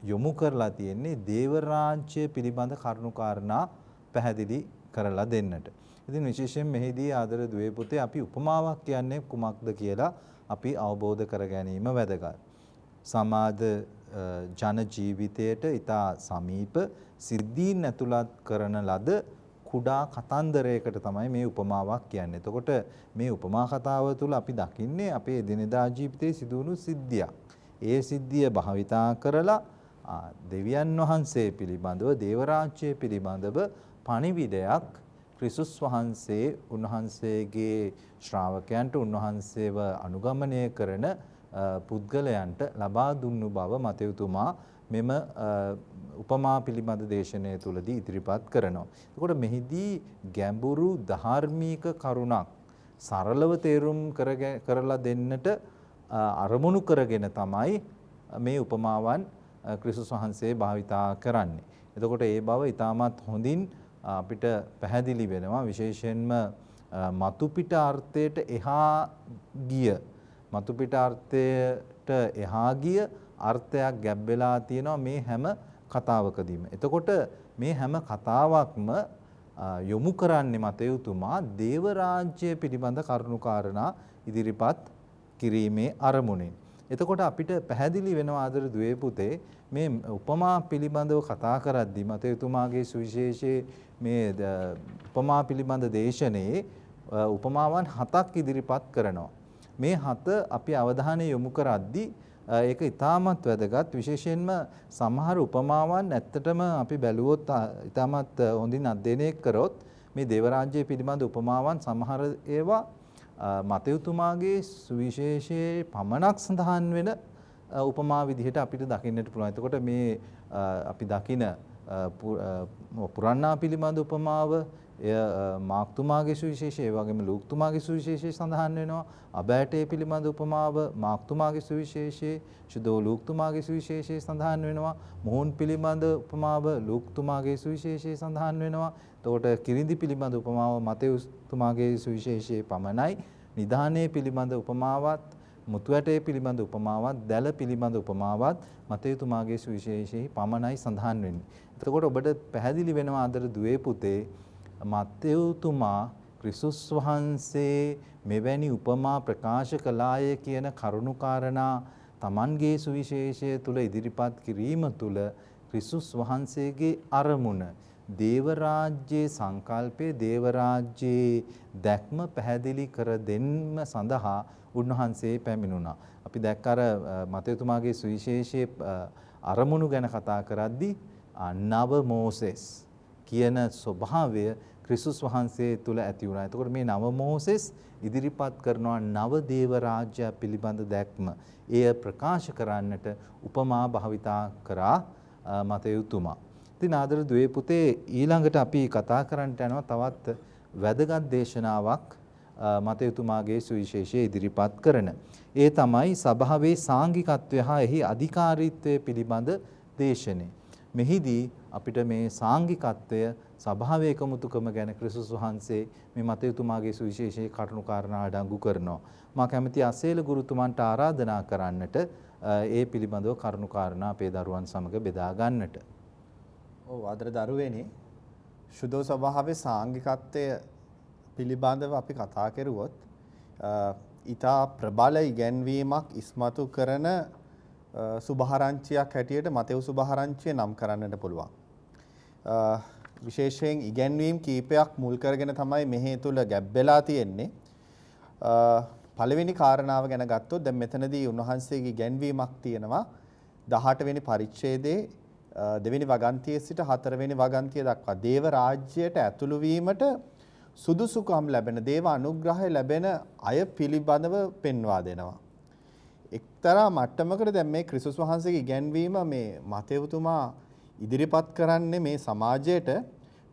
යොමු කරලා තියෙන්නේ දේව රාජ්‍ය පිළිබඳ කරුණු කාරණා පැහැදිලි කරලා දෙන්නට. ඉතින් විශේෂයෙන් මෙහිදී ආදර දුවේ පුතේ අපි උපමාවක් කියන්නේ කුමක්ද කියලා අපි අවබෝධ කර ගැනීම වැදගත්. සමාජ ජන ජීවිතයට ඊටා සමීප සිද්ධීන් ඇතුළත් කරන ලද කුඩා කතන්දරයකට තමයි මේ උපමාවක් කියන්නේ. එතකොට මේ උපමා කතාව තුළ අපි දකින්නේ අපේ එදිනෙදා ජීවිතයේ සිදුවුණු සිද්ධියක්. ඒ සිද්ධිය භාවිතා කරලා දෙවියන් වහන්සේ පිළිබඳව, දේව රාජ්‍ය පිළිබඳව පණිවිඩයක් ක්‍රිස්තුස් වහන්සේ උන්වහන්සේගේ ශ්‍රාවකයන්ට, උන්වහන්සේව අනුගමනය කරන පුද්ගලයන්ට ලබා දුන්නු බව මතයුතුමා මෙම උපමා පිළිබඳ දේශනය තුලදී ඉදිරිපත් කරනවා. එතකොට මෙහිදී ගැඹුරු ධාර්මික කරුණක් සරලව තේරුම් කරලා දෙන්නට අරමුණු කරගෙන තමයි මේ උපමාවන් ක්‍රිස්තුස් වහන්සේ භාවිතා කරන්නේ. එතකොට ඒ බව ඊටමත් හොඳින් අපිට පැහැදිලි වෙනවා. විශේෂයෙන්ම මතු පිට අර්ථයට එහා ගිය මතු පිට අර්ථයට එහා ගිය අර්ථයක් ගැබ් වෙලා තියෙනවා මේ හැම කතාවකදීම. එතකොට මේ හැම කතාවක්ම යොමු කරන්නේ මතයුතුමා දේව රාජ්‍ය පිළිබඳ කරුණුකාරණා ඉදිරිපත් කිරීමේ අරමුණෙන්. එතකොට අපිට පැහැදිලි වෙනවා ආදර දුවේ පුතේ මේ උපමා පිළිබඳව කතා කරද්දී මතයුතුමාගේ සුවිශේෂයේ මේ උපමා පිළිබඳ දේශනේ උපමාවන් 7ක් ඉදිරිපත් කරනවා. මේ 7 අපි අවධානය යොමු කරද්දී ඒක ඉතාමත් වැදගත්. විශේෂයෙන්ම සමහර උපමාවන් ඇත්තටම අපි බැලුවොත් ඉතාමත් හොඳින් අධ්‍යයනය කරොත් මේ දේව රාජ්‍යය පිළිබඳ උපමාවන් සමහර ඒවා මතයුතුමාගේ සුවිශේෂයේ පමණක් සඳහන් වෙන උපමා විදිහට අපිට දකින්නට පුළුවන්. එතකොට මේ අපි දකින පුරන්නා පිළිබඳ උපමාව එය මාක්තුමාගේ සුවිශේෂය, ඒ වගේම ලූක්තුමාගේ සුවිශේෂය සඳහන් වෙනවා. අබෑටේ පිළිබඳ උපමාව මාක්තුමාගේ සුවිශේෂයේ, ශුද්ධෝ ලූක්තුමාගේ සුවිශේෂය සඳහන් වෙනවා. මොහොන් පිළිබඳ උපමාව ලූක්තුමාගේ සුවිශේෂය සඳහන් වෙනවා. එතකොට කිරිඳි පිළිබඳ උපමාව මතෙව්තුමාගේ සුවිශේෂයේ පමණයි. නිධානයේ පිළිබඳ උපමාවත්, මුතු ඇටේ පිළිබඳ උපමාවත්, දැල පිළිබඳ උපමාවත් මතෙව්තුමාගේ සුවිශේෂයේ පමණයි සඳහන් වෙන්නේ. එතකොට ඔබට පැහැදිලි වෙනවා ආදර දුවේ පුතේ මත්තෙව්තුමා ක්‍රිස්තුස් වහන්සේ මෙවැනි උපමා ප්‍රකාශ කළාය කියන කරුණුකාරණා තමන්ගේ සුවිශේෂය තුල ඉදිරිපත් කිරීම තුල ක්‍රිස්තුස් වහන්සේගේ අරමුණ දේව රාජ්‍යයේ සංකල්පයේ දේව රාජ්‍යයේ දැක්ම පැහැදිලි කර දෙන්න සඳහා උන්වහන්සේ පැමිණුණා. අපි දැක්ක අර මතෙව්තුමාගේ සුවිශේෂයේ අරමුණු ගැන කතා කරද්දී නව මෝසෙස් කියන ස්වභාවය ක්‍රිස්තුස් වහන්සේ තුල ඇති වුණා. එතකොට මේ නව මෝසෙස් ඉදිරිපත් කරනවා නව දේව රාජ්‍ය පිළිබඳ දැක්ම. එය ප්‍රකාශ කරන්නට උපමා භාවිතා කරා මතෙව්තුමා. ඉතින් ආදර දුවේ පුතේ ඊළඟට අපි කතා කරන්නට යනවා තවත් වැදගත් දේශනාවක් මතෙව්තුමාගේ සුවිශේෂයේ ඉදිරිපත් කරන. ඒ තමයි සභාවේ සාංගිකත්වය හා එහි අධිකාරීත්වය පිළිබඳ දේශනේ. මෙහිදී අපිට මේ සාංගිකත්වය සභාවේ එකමුතුකම ගැන ක්‍රිස්තුස් වහන්සේ මේ මතෙව්තුමාගේ සුවිශේෂයේ කරුණු කාරණා අඩංගු කරනවා. මා කැමති අසේල ගුරුතුමන්ට ආරාධනා කරන්නට ඒ පිළිබඳව කරුණු කාරණා අපේ දරුවන් සමග බෙදා ගන්නට. ඔව් ආදර දරුවනේ සුදෝ සභාවේ සාංගිකත්වය පිළිබඳව අපි කතා කරුවොත් ඊටා ප්‍රබල ඉගැන්වීමක් ඉස්මතු කරන සුභාරංචියක් හැටියට මතෙව් සුභාරංචිය නම් කරන්නට පුළුවන්. විශේෂයෙන් ඉගැන්වීම් කීපයක් මුල් කරගෙන තමයි මෙහි තුල ගැබ් වෙලා තියෙන්නේ. පළවෙනි කාරණාව ගැන ගත්තොත් දැන් මෙතනදී උන්වහන්සේගේ ඉගැන්වීමක් තියෙනවා 18 වෙනි පරිච්ඡේදයේ දෙවෙනි වගන්තියේ සිට 4 වෙනි වගන්තිය දක්වා දේව රාජ්‍යයට ඇතුළු වීමට සුදුසුකම් ලැබෙන දේව අනුග්‍රහය ලැබෙන අය පිළිබඳව පෙන්වා දෙනවා. එක්තරා මට්ටමකට දැන් මේ ක්‍රිස්තුස් වහන්සේගේ ඉගැන්වීම මේ මතෙව්තුමා ඉදිරිපත් කරන්නේ මේ සමාජයට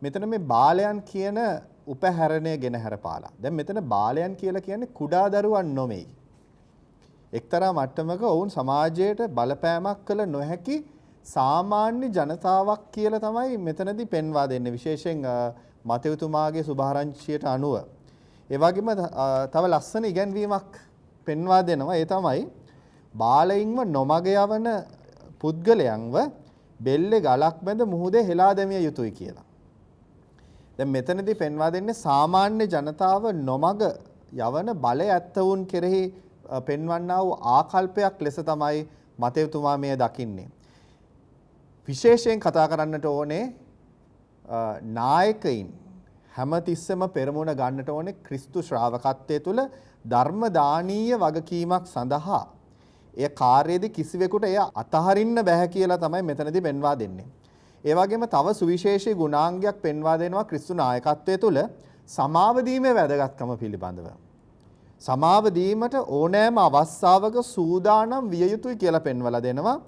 මෙතන මේ බාලයන් කියන උපහැරණය ගෙන හැරපාලා. දැන් මෙතන බාලයන් කියලා කියන්නේ කුඩා දරුවන් නොමෙයි. එක්තරා මට්ටමක ඔවුන් සමාජයට බලපෑමක් කළ නොහැකි සාමාන්‍ය ජනතාවක් කියලා තමයි මෙතනදී පෙන්වා දෙන්නේ. විශේෂයෙන් මතෙව්තුමාගේ සුභාරංචියට අනුව. ඒ වගේම තව ලස්සන ඉගැන්වීමක් පෙන්වා දෙනවා. ඒ තමයි බාලයින්ව නොමග යවන පුද්ගලයන්ව බෙල්ලේ ගලක් බැඳ මුහුදේ හෙලා දැමිය යුතුයි කියලා. දැන් මෙතනදී පෙන්වා දෙන්නේ සාමාන්‍ය ජනතාව නොමග යවන බලය ඇත්තවුන් කෙරෙහි පෙන්වන්නා වූ ආකල්පයක් ලෙස තමයි මතෙව්තුමා මෙය දකින්නේ. විශේෂයෙන් කතා කරන්නට ඕනේ නායකයින් හැමතිස්සෙම පෙරමුණ ගන්නට ඕනේ ක්‍රිස්තු ශ්‍රාවකත්වයේ තුල ධර්ම දානීය වගකීමක් සඳහා එය කාර්යයේදී කිසිවෙකුට එය අතහරින්න බෑ කියලා තමයි මෙතනදී පෙන්වා දෙන්නේ. ඒ වගේම තව සුවිශේෂී ගුණාංගයක් පෙන්වා දෙනවා ක්‍රිස්තු නායකත්වයේ තුල සමාව දීමේ වැදගත්කම පිළිබඳව. සමාව දීමට ඕනෑම අවස්ථාවක සූදානම් විය යුතුයි කියලා පෙන්වලා දෙනවා.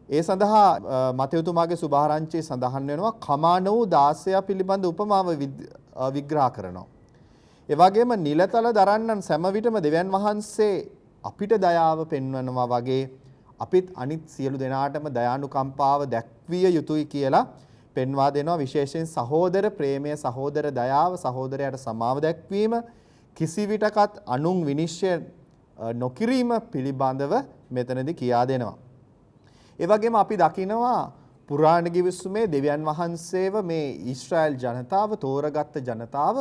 ඒ සඳහා මතෙව්තුමාගේ සුභාරංචියේ සඳහන් වෙනවා කමාන වූ 16 පිළිබඳ උපමාව විග්‍රහ කරනවා. ඒ වගේම නිලතල දරන්නන් සෑම විටම දෙවියන් වහන්සේ අපිට දයාව පෙන්වනවා වගේ අපිත් අනිත් සියලු දෙනාටම දයානුකම්පාව දැක්විය යුතුයි කියලා පෙන්වා දෙනවා. විශේෂයෙන් සහෝදර ප්‍රේමය, සහෝදර දයාව, සහෝදරයාට සමාව දැක්වීම, කිසිවිටකත් අනුන් විනිශ්චය නොකිරීම පිළිබඳව මෙතනදී කියා දෙනවා. ඒ වගේම අපි දකිනවා පුරාණ ගිවිසුමේ දෙවියන් වහන්සේව මේ ඊශ්‍රායල් ජනතාව, තෝරගත්ත ජනතාව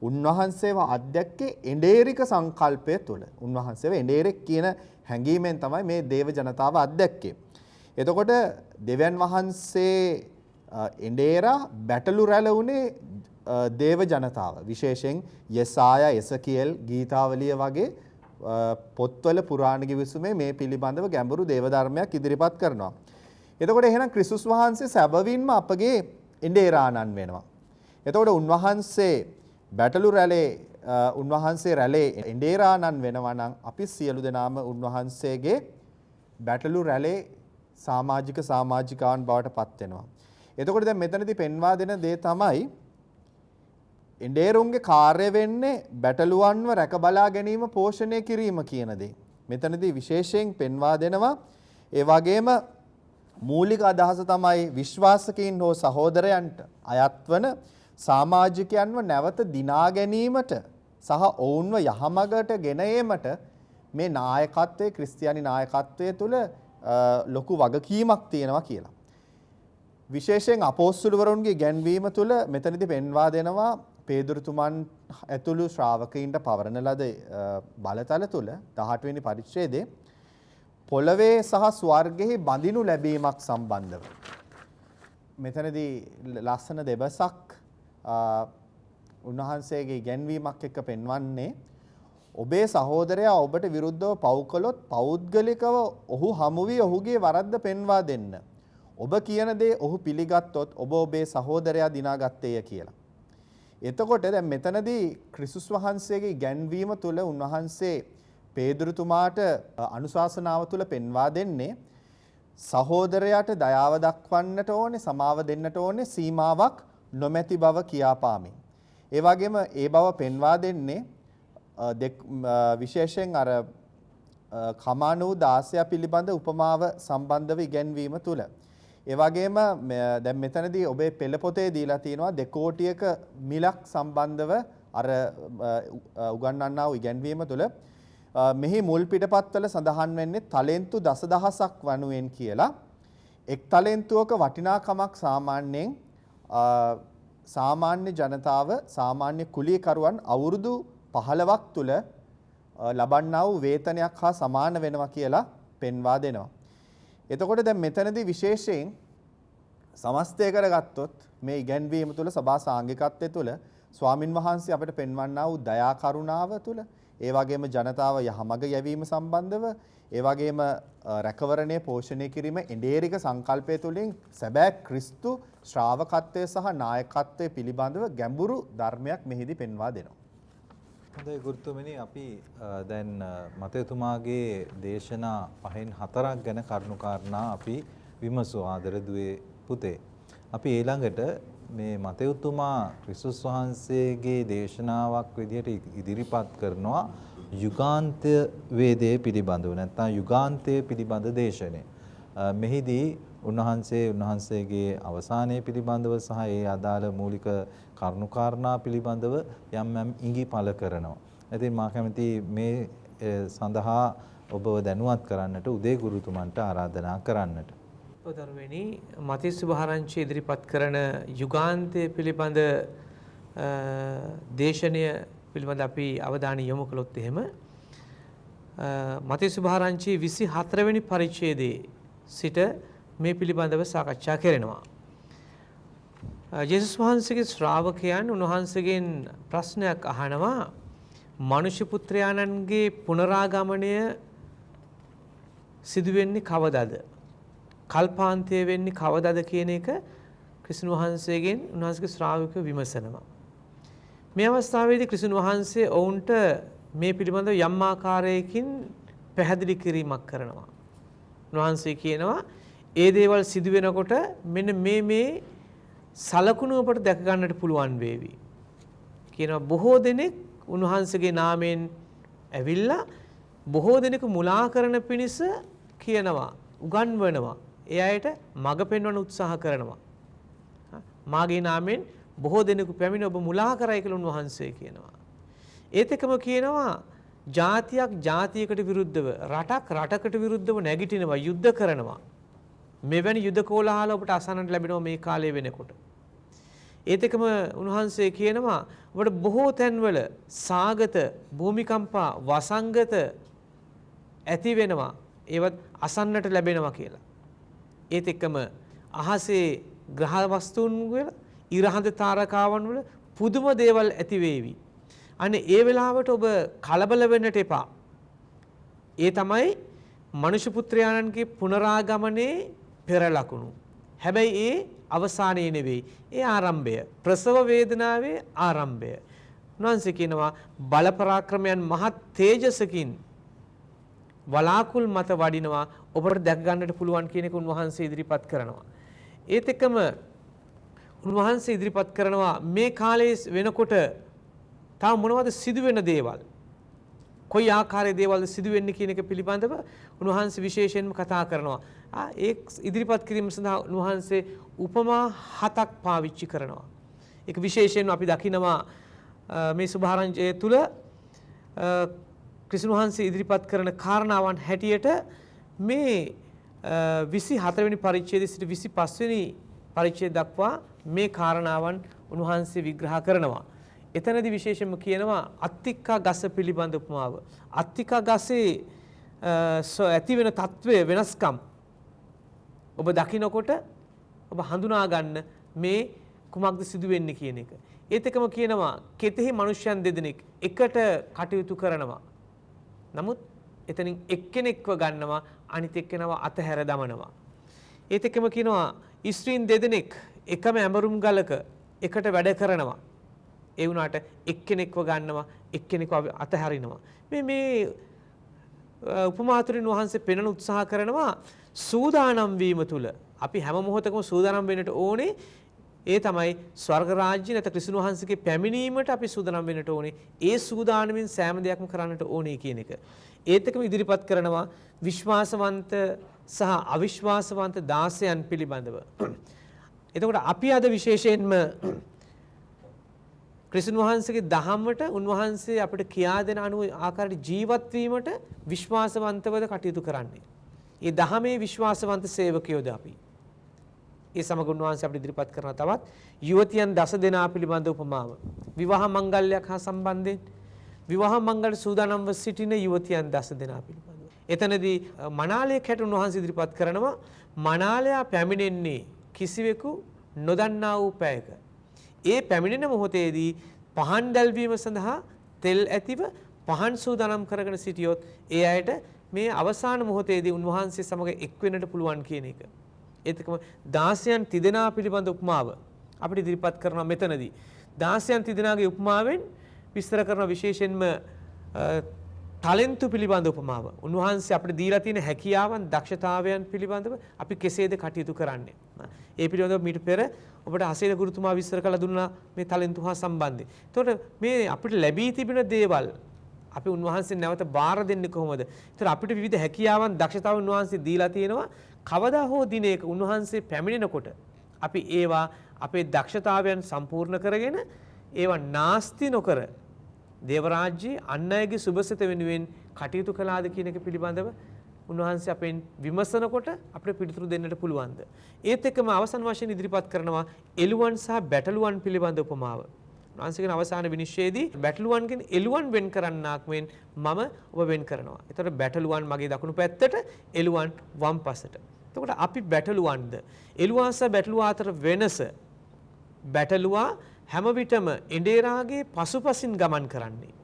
උන්වහන්සේව අධ්‍යක්ෂේ එඬේරික සංකල්පය තුළ. උන්වහන්සේව එඬේරෙක් කියන හැඟීමෙන් තමයි මේ දේව ජනතාව අධ්‍යක්ෂේ. එතකොට දෙවියන් වහන්සේ එඬේරා බැටළු රැළ උනේ දේව ජනතාව. විශේෂයෙන් යෙසායා, එසකියල්, ගීතාවලිය වගේ පොත්වල පුරාණ ගිවිසුමේ මේ පිළිබඳව ගැඹුරු දේව ධර්මයක් ඉදිරිපත් කරනවා. එතකොට එහෙනම් ක්‍රිස්තුස් වහන්සේ සැබවින්ම අපගේ එඬේරාණන් වෙනවා. එතකොට උන්වහන්සේ බැටළු රැළේ උන්වහන්සේ රැළේ එඬේරාණන් වෙනවා නම් අපි සියලු දෙනාම උන්වහන්සේගේ බැටළු රැළේ සමාජිකාවන් බවට පත් වෙනවා. එතකොට දැන් මෙතනදී පෙන්වා දෙන දේ තමයි එඬේරුන්ගේ කාර්ය වෙන්නේ බැටළුවන්ව රැක බලා ගැනීම, පෝෂණය කිරීම කියන දේ. මෙතනදී විශේෂයෙන් පෙන්වා දෙනවා. ඒ වගේම මූලික අදහස තමයි විශ්වාසකීන් හෝ සහෝදරයන්ට අයත්වන සමාජිකයන්ව නැවත දිනා ගැනීමට සහ ඔවුන්ව යහමගට ගෙන ඒමට මේ නායකත්වයේ, ක්‍රිස්තියානි නායකත්වයේ තුල ලොකු වගකීමක් තියෙනවා කියලා. විශේෂයෙන් අපොස්තුලවරුන්ගේ ගැන්වීම තුළ මෙතනදී පෙන්වා දෙනවා පේදුරුතුමන් ඇතුළු ශ්‍රාවකයින්ට පවරන ලද බලතල තුළ 18 වෙනි පරිච්ඡේදයේ පොළවේ සහ ස්වර්ගෙහි බඳිනු ලැබීමක් සම්බන්ධව මෙතනදී ලස්සන දෙබසක් උන්වහන්සේගේ ගැන්වීමක් එක්ක පෙන්වන්නේ ඔබේ සහෝදරයා ඔබට විරුද්ධව පව් කළොත් පෞද්ගලිකව ඔහු හමු වී ඔහුගේ වරද්ද පෙන්වා දෙන්න. ඔබ කියන දේ ඔහු පිළිගත්තොත් ඔබ ඔබේ සහෝදරයා දිනාගත්තේය කියලා. එතකොට දැන් මෙතනදී ක්‍රිස්තුස් වහන්සේගේ ගැන්වීම තුළ උන්වහන්සේ පේදුරුතුමාට අනුශාසනාව තුළ පෙන්වා දෙන්නේ සහෝදරයාට දයාව දක්වන්නට ඕනේ, සමාව දෙන්නට ඕනේ, සීමාවක් නොමැති බව කියාපාමින්. ඒ වගේම ඒ බව පෙන්වා දෙන්නේ විශේෂයෙන් අර කමානු 16 පිළිබඳ උපමාව සම්බන්ධව ඉගැන්වීම තුළ. ඒ වගේම දැන් මෙතනදී ඔබේ පෙළ පොතේ දීලා තියෙනවා 2 කෝටියක මිලක් සම්බන්ධව අර උගන්වන්නා වූ ඉගැන්වීම තුළ මෙහි මුල් පිටපත්වල සඳහන් වෙන්නේ තලෙන්තු දසදහසක් වනුවෙන් කියලා. එක් තලෙන්තුවක වටිනාකමක් සාමාන්‍යයෙන් සාමාන්‍ය ජනතාව, සාමාන්‍ය කුලිකරුවන් අවුරුදු 15ක් තුල ලබන්නා වූ වේතනයක් හා සමාන වෙනවා කියලා පෙන්වා දෙනවා. එතකොට දැන් මෙතනදී විශේෂයෙන් සමස්තය කරගත්තොත් මේ ඉගැන්වීම තුළ සභා සාංගිකත්වයේ තුළ ස්වාමින් වහන්සේ අපිට පෙන්වන්නා වූ දයා කරුණාව තුළ, ඒ වගේම ජනතාව යහමඟ යැවීම සම්බන්ධව, ඒ වගේම රැකවරණය පෝෂණය කිරීම එඬේරික සංකල්පය තුළින් සැබෑ ක්‍රිස්තු ශ්‍රාවකත්වය සහ නායකත්වය පිළිබඳව ගැඹුරු ධර්මයක් මෙහිදී පෙන්වා දෙනවා. හොඳයි ගුරුතුමනි, අපි දැන් මතයතුමාගේ දේශනා 5න් 4ක් ගැන කරුණාකාරණා අපි විමසුවා ආදරදුවේ පුතේ. අපි ඊළඟට මේ මතයතුමා ක්‍රිස්තුස් වහන්සේගේ දේශනාවක් විදිහට ඉදිරිපත් කරනවා යුගාන්තය වේදයේ පිළිබඳව, නැත්නම් යුගාන්තයේ පිළිබඳ දේශනය. මෙහිදී උන්වහන්සේගේ අවසානයේ පිළිබඳව සහ ඒ අදාළ මූලික කරුණාකාරණා පිළිබඳව යම් ඉඟි පළ කරනවා. ඉතින් මා කැමති මේ සඳහා ඔබව දැනුවත් කරන්නට උදේ ගුරුතුමන්ට ආරාධනා කරන්නට. දරුවනි, මතීස් සුභාරංචි ඉදිරිපත් කරන යුගාන්තය පිළිබඳ දේශනය පිළිබඳ අපි අවධානය යොමු කළොත් එහෙම මතීස් සුභාරංචි 24 වෙනි පරිච්ඡේදයේ සිට මේ පිළිබඳව සාකච්ඡා කරනවා. යේසුස් වහන්සේගේ ශ්‍රාවකයන් උන්වහන්සේගෙන් ප්‍රශ්නයක් අහනවා, මනුෂ්‍ය පුත්‍රයාණන්ගේ පුනරාගමනය සිදු වෙන්නේ කවදද? කල්පාන්තය වෙන්නේ කවදද කියන එක ක්‍රිස්තුන් වහන්සේගෙන් උන්වහන්සේගේ ශ්‍රාවකයෝ විමසනවා. මේ අවස්ථාවේදී ක්‍රිස්තුන් වහන්සේ ඔවුන්ට මේ පිළිබඳව යම් ආකාරයකින් පැහැදිලි කිරීමක් කරනවා. උන්වහන්සේ කියනවා ඒ දේවල් සිදු වෙනකොට මෙන්න මේ සලකුණු අපට දැක ගන්නට පුළුවන් වේවි. කියනවා බොහෝ දෙනෙක් උන්වහන්සේගේ නාමයෙන් ඇවිල්ලා බොහෝ දෙනෙකු මුලා කරන පිණිස කියනවා, උගන්වනවා. ඒ අයට මඟ පෙන්වන්න උත්සාහ කරනවා. මාගේ නාමයෙන් බොහෝ දෙනෙකු පැමිණ ඔබ මුලා කරයි කියලා උන්වහන්සේ කියනවා. ඒත් එකම කියනවා ජාතියක් ජාතියකට විරුද්ධව, රටක් රටකට විරුද්ධව නැගිටිනවා, යුද්ධ කරනවා. මෙවැනි යුද කෝලාහල ඔබට අසන්නට ලැබෙනවා මේ කාලය වෙනකොට. ඒත් එකම උන්වහන්සේ කියනවා ඔබට බොහෝ තැන්වල සාගත, භූමිකම්පා, වසංගත ඇති වෙනවා. ඒවත් අසන්නට ලැබෙනවා කියලා. ඒත් එක්කම අහසේ ග්‍රහ වස්තුන් වල, ඉරහඳ තාරකාවන් වල පුදුම දේවල් ඇති වේවි. අනේ ඒ වෙලාවට ඔබ කලබල වෙන්නට එපා. ඒ තමයි මනුෂ්‍ය පුත්‍රයාණන්ගේ පුනරාගමනයේ පෙර ලකුණු. හැබැයි ඒ අවසානයේ නෙවෙයි. ඒ ආරම්භය. ප්‍රසව වේදනාවේ ආරම්භය. උන්වහන්සේ කියනවා බල පරාක්‍රමයන් මහත් තේජසකින් වලාකුල් මත වඩිනවා ඔබට දැක ගන්නට පුළුවන් කියන එක උන්වහන්සේ ඉදිරිපත් කරනවා. ඒත් එක්කම උන්වහන්සේ ඉදිරිපත් කරනවා මේ කාලයේ වෙනකොට තව මොනවද සිදුවෙන දේවල්, කොයි ආකාරයේ දේවල්ද සිදුවෙන්නේ කියන එක පිළිබඳව උන්වහන්සේ විශේෂයෙන්ම කතා කරනවා. ඒ ඉදිරිපත් කිරීම සඳහා උන්වහන්සේ උපමා 7ක් පාවිච්චි කරනවා. ඒක විශේෂයෙන්ම අපි දකිනවා මේ සුභාරංචිය තුල ක්‍රිස්තුන් වහන්සේ ඉදිරිපත් කරන කාරණාවන් හැටියට මේ 24 වෙනි පරිච්ඡේදයේ සිට 25 වෙනි පරිච්ඡේද දක්වා මේ කාරණාවන් උන්වහන්සේ විග්‍රහ කරනවා. එතනදී විශේෂයෙන්ම කියනවා අත්තිකා ගස පිළිබඳ උපමාව. අත්තිකා ගසේ ඇති වෙන తත්වය වෙනස්කම් ඔබ දකිනකොට ඔබ හඳුනා ගන්න මේ කුමක්ද සිදු වෙන්නේ කියන එක. ඒත් එකම කියනවා කෙතෙහි මනුෂ්‍යයන් දෙදෙනෙක් එකට කටයුතු කරනවා. නමුත් එතනින් එක්කෙනෙක්ව ගන්නවා, අනිත් එක්කෙනාව අතහැර දමනවා. ඒත් එකම කියනවා ස්ත්‍රීන් දෙදෙනෙක් එකම ඇඹරුම් ගලක එකට වැඩ කරනවා. ඒ වුණාට එක්කෙනෙක්ව ගන්නවා, එක්කෙනෙක්ව අතහරිනවා. මේ උපමා තුලින් වහන්සේ පෙන්වන උත්සාහ කරනවා සූදානම් වීම තුල අපි හැම මොහොතකම සූදානම් වෙන්නට ඕනේ. ඒ තමයි ස්වර්ග රාජ්‍ය නැත්නම් ක්‍රිස්තුන් වහන්සේගේ පැමිණීමට අපි සූදානම් වෙන්නට ඕනේ. ඒ සූදානමින් සෑම දෙයක්ම කරන්නට ඕනේ කියන එක. ඒත් එකම ඉදිරිපත් කරනවා විශ්වාසවන්ත සහ අවිශ්වාසවන්ත දාසයන් පිළිබඳව. එතකොට අපි අද විශේෂයෙන්ම ක්‍රිස්තුන් වහන්සේගේ දහමට උන්වහන්සේ අපිට කියා දෙන අනුව ආකාරයට ජීවත් වීමට විශ්වාසවන්තවද කටයුතු කරන්නේ. ඒ දහමේ විශ්වාසවන්ත සේවකයෝද අපි. ඒ සමග උන්වහන්සේ අපිට ඉදිරිපත් කරන තවත් යුවතියන් 10 දෙනා පිළිබඳ උපමාව. විවාහ මංගල්‍යයක් හා සම්බන්ධයෙන් විවාහ මංගල සූදානම්ව සිටින යුවතියන් 10 දෙනා පිළිබඳව. එතනදී මනාලයක් හැට උන්වහන්සේ ඉදිරිපත් කරනවා මනාලයා පැමිණෙන්නේ කිසිවෙකු නොදන්නා වූ පැයක. ඒ පැමිණෙන මොහොතේදී පහන් දැල්වීම සඳහා තෙල් ඇතිව පහන් සූදානම් කරගෙන සිටියොත් ඒ අයට මේ අවසාන මොහොතේදී උන්වහන්සේ සමග එක් වෙන්නට පුළුවන් කියන එක. ඒත් එක්කම දාසයන් තිදෙනා පිළිබඳ උපමාව අපිට ඉදිරිපත් කරනවා මෙතනදී. දාසයන් තිදෙනාගේ උපමාවෙන් විස්තර කරන විශේෂයෙන්ම ටැලන්තු පිළිබඳ උපමාව. උන්වහන්සේ අපිට දීලා තියෙන හැකියාවන්, දක්ෂතාවයන් පිළිබඳව අපි කෙසේද කටයුතු කරන්නේ. ඒ පිළිබඳව මීට පෙර ඔබට හසේද ගුරුතුමා විස්තර කළ දුන්නා මේ ටැලන්තු හා සම්බන්ධයෙන්. එතකොට මේ අපිට ලැබී තිබෙන දේවල් අපි උන්වහන්සේ නැවත බාර දෙන්නේ කොහොමද? එතකොට අපිට විවිධ හැකියාවන්, දක්ෂතාවන් උන්වහන්සේ දීලා තියෙනවා. කවදා හෝ දිනයක උන්වහන්සේ පැමිණෙනකොට අපි ඒවා අපේ දක්ෂතාවයන් සම්පූර්ණ කරගෙන ඒවා නාස්ති නොකර දේව රාජ්‍යයේ අන් අයගේ සුබසිත වෙනුවෙන් කටයුතු කළාද කියන එක පිළිබඳව උන්වහන්සේ අපෙන් විමසනකොට අපිට පිළිතුරු දෙන්නට පුළුවන්ද? ඒත් එක්කම අවසන් වශයෙන් ඉදිරිපත් කරනවා එළුවන් සහ බැටළුවන් පිළිබඳ උපමාව. උන්වහන්සේගේ අවසාන විනිශ්චයේදී බැටළුවන්ගෙන් එළුවන් වෙන් කරන්නාක් මෙන් මම ඔබ වෙන් කරනවා. එතකොට බැටළුවන් මගේ දකුණු පැත්තට, එළුවන් වම් පසට. එතකොට අපි බැටළුවන්ද? එළුවා සහ බැටළුවා අතර වෙනස බැටළුවා හැම විටම එඬේරාගේ පසුපසින් ගමන් කරන්නේ.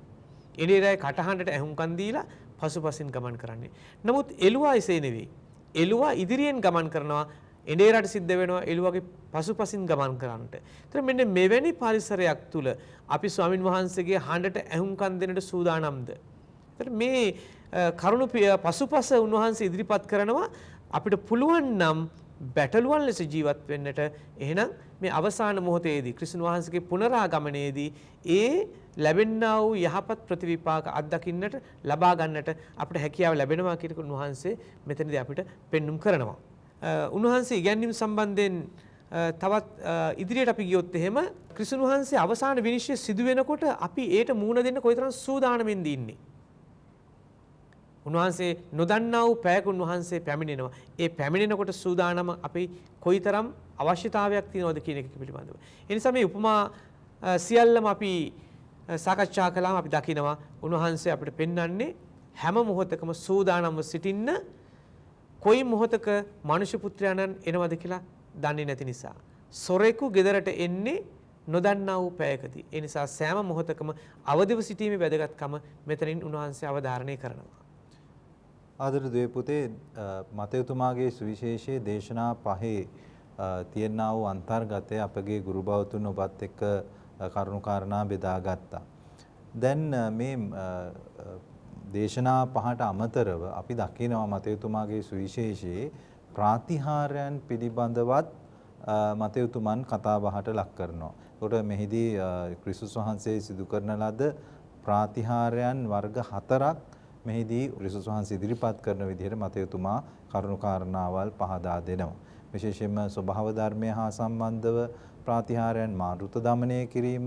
එඬේරාගේ කටහඬට ඇහුම්කන් දීලා පසුපසින් ගමන් කරන්නේ. නමුත් එළුවා එසේ නෙවෙයි. එළුවා ඉදිරියෙන් ගමන් කරනවා. එඬේරාට සිද්ධ වෙනවා එළුවාගේ පසුපසින් ගමන් කරන්නට. ඒතර මෙන්න මෙවැනි පරිසරයක් තුල අපි ස්වාමින් වහන්සේගේ හඬට ඇහුම්කන් දෙන්නට සූදානම්ද? ඒතර මේ කරුණ පසුපස උන්වහන්සේ ඉදිරිපත් කරනවා අපිට පුළුවන් නම් බැටළුවන් ලෙස ජීවත් වෙන්නට එහෙනම් මේ අවසාන මොහොතේදී ක්‍රිස්තුන් වහන්සේගේ පුනරාගමනයේදී ඒ ලැබෙන්නා වූ යහපත් ප්‍රතිවිපාක අත්දකින්නට ලබා ගන්නට අපිට හැකියාව ලැබෙනවා කියන උන්වහන්සේ මෙතනදී අපිට පෙන්눔 කරනවා. උන්වහන්සේ ඉගැන්වීම සම්බන්ධයෙන් තවත් ඉදිරියට අපි ගියොත් එහෙම ක්‍රිස්තුන් වහන්සේ අවසාන විනිශ්චය සිදු වෙනකොට අපි ඒට මූණ දෙන්න කොයිතරම් සූදානමින්ද ඉන්නේ. උන්වහන්සේ නොදන්නා වූ පැයක උන්වහන්සේ පැමිණෙනවා. ඒ පැමිණෙනකොට සූදානම අපි කොයිතරම් අවශ්‍යතාවයක් තියෙනවද කියන එක පිළිබඳව. ඒ නිසා මේ උපමා සියල්ලම අපි සාකච්ඡා කළාම අපි දකිනවා උන්වහන්සේ අපිට පෙන්වන්නේ හැම මොහොතකම සූදානම්ව සිටින්න කොයි මොහොතක මනුෂ්‍ය පුත්‍රයාණන් එනවද කියලා දන්නේ නැති නිසා. සොරෙකු ගෙදරට එන්නේ නොදන්නා වූ පැයකදී. ඒ නිසා සෑම මොහොතකම අවදිව සිටීමේ වැදගත්කම මෙතනින් උන්වහන්සේ අවධාරණය කරනවා. ආදරණීය පුතේ මතයතුමාගේ සුවිශේෂයේ දේශනා පහේ තියෙනා වූ අන්තර්ගතය අපගේ ගුරු බවතුන් ඔබත් එක්ක කරුණාකාරණා බෙදාගත්තා. දැන් මේ දේශනා පහට අමතරව අපි දකිනවා මතයතුමාගේ සුවිශේෂයේ ප්‍රාතිහාර්යයන් පිළිබඳවත් මතයතුමන් කතා බහට ලක් කරනවා. ඒකට මෙහිදී ක්‍රිස්තුස් වහන්සේ සිදු කරන ලද ප්‍රාතිහාර්යයන් වර්ග 4ක් මෙහිදී ක්‍රිස්තුස් වහන්සේ ඉදිරිපත් කරන විදිහට මතයතුමා කරුණාකාරණාවල් පහදා දෙනවා. විශේෂයෙන්ම ස්වභාව ධර්මය හා සම්බන්ධව ප්‍රාතිහාර්යයන් මාරුත දමනය කිරීම,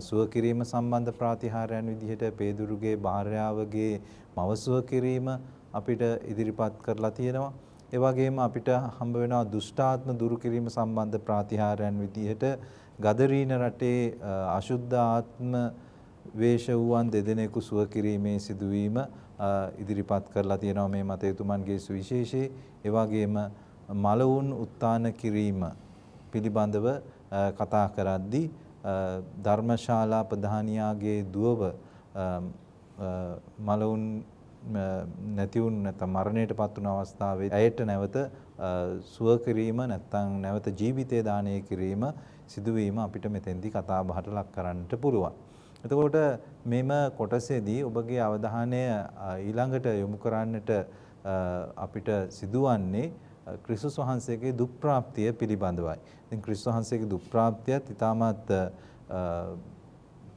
සුව කිරීම සම්බන්ධ ප්‍රාතිහාර්යයන් විදිහට පේදුරුගේ භාර්යාවගේ මවසුව කිරීම අපිට ඉදිරිපත් කරලා තියෙනවා. ඒ වගේම අපිට හම්බ වෙනවා දුෂ්ටාත්ම දුරු කිරීම සම්බන්ධ ප්‍රාතිහාර්යයන් විදිහට ගදරීන රටේ අශුද්ධ ආත්ම වේශ වූවන් දෙදෙනෙකු සුව කිරීමේ සිදුවීම ඉදිරිපත් කරලා තියෙනවා මේ මතයතුමන්ගේ සුවිශේෂයේ. ඒ වගේම මලවුන් උත්තාන කිරීම පිළිබඳව කතා කරද්දී ධර්මශාලා ප්‍රධානියාගේ දුවව මලවුන් නැති වුන් නැත්නම් මරණයටපත් වුණ අවස්ථාවේ ඇයට නැවත සුව කිරීම නැත්නම් නැවත ජීවිතය දානය කිරීම සිදුවීම අපිට මෙතෙන්දී කතා බහට ලක් කරන්නට පුළුවන්. එතකොට මෙම කොටසේදී ඔබගේ අවධානය ඊළඟට යොමු කරන්නට අපිට සිදුවන්නේ ක්‍රිස්තුස් වහන්සේගේ දුක් ප්‍රාප්තිය පිළිබඳවයි. ඉතින් ක්‍රිස්තුස් වහන්සේගේ දුක් ප්‍රාප්තියත් ඊටමත්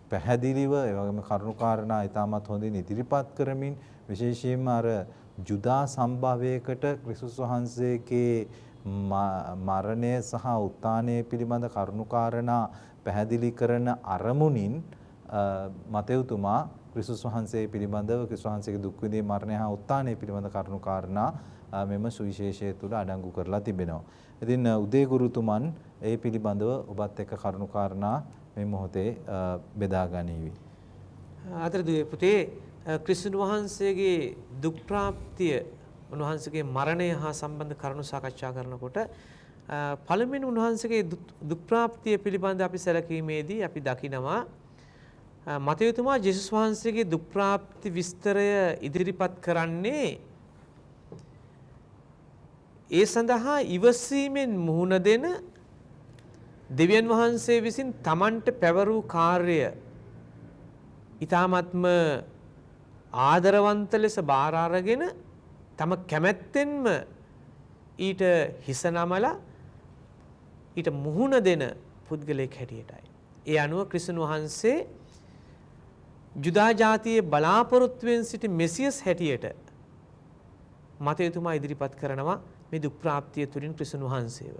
පැහැදිලිව ඒ වගේම කරුණාකාරණා ඊටමත් හොඳින් ඉදිරිපත් කරමින් විශේෂයෙන්ම අර ජුදා සම්භවයකට ක්‍රිස්තුස් වහන්සේගේ මරණය සහ උත්ථානය පිළිබඳ කරුණාකාරණා පැහැදිලි කරන අරමුණින් මතයතුමා ක්‍රිස්තුස් වහන්සේ පිළිබඳව ක්‍රිස්තුස් වහන්සේගේ දුක් විඳීම මරණය හා උත්ථානය පිළිබඳ කරුණාකාරණා මෙම සුවිශේෂය තුළ අඩංගු කරලා තිබෙනවා. ඉතින් උදේ ගුරුතුමන් ඒ පිළිබඳව ඔබත් එක්ක කරුණාකාරණා මේ මොහොතේ බෙදා ගනිවි. ආදරණීය පුතේ ක්‍රිස්තුන් වහන්සේගේ දුක් ප්‍රාප්තිය උන්වහන්සේගේ මරණය හා සම්බන්ධ කරුණු සාකච්ඡා කරනකොට පළමුවෙන් උන්වහන්සේගේ දුක් ප්‍රාප්තිය පිළිබඳ අපි සැලකීමේදී අපි දකිනවා මතයතුමා ජේසුස් වහන්සේගේ දුක් ප්‍රාප්ති විස්තරය ඉදිරිපත් කරන්නේ ඒ සඳහා ඉවසීමෙන් මුහුණ දෙන දෙවියන් වහන්සේ විසින් තමන්ට පැවරූ කාර්ය ඊ타ත්ම ආදරවන්ත ලෙස බාර අරගෙන තම කැමැත්තෙන්ම ඊට හිස නමලා ඊට මුහුණ දෙන පුද්ගලයෙක් හැටියටයි. ඒ අනුව ක්‍රිස්තුන් වහන්සේ ජුදා ජාතියේ බලාපොරොත්තුවෙන් සිටි මෙසියස් හැටියට මතයතුමා ඉදිරිපත් කරනවා මේ දුක් ප්‍රාප්තිය තුලින් ක්‍රිස්තුන් වහන්සේව.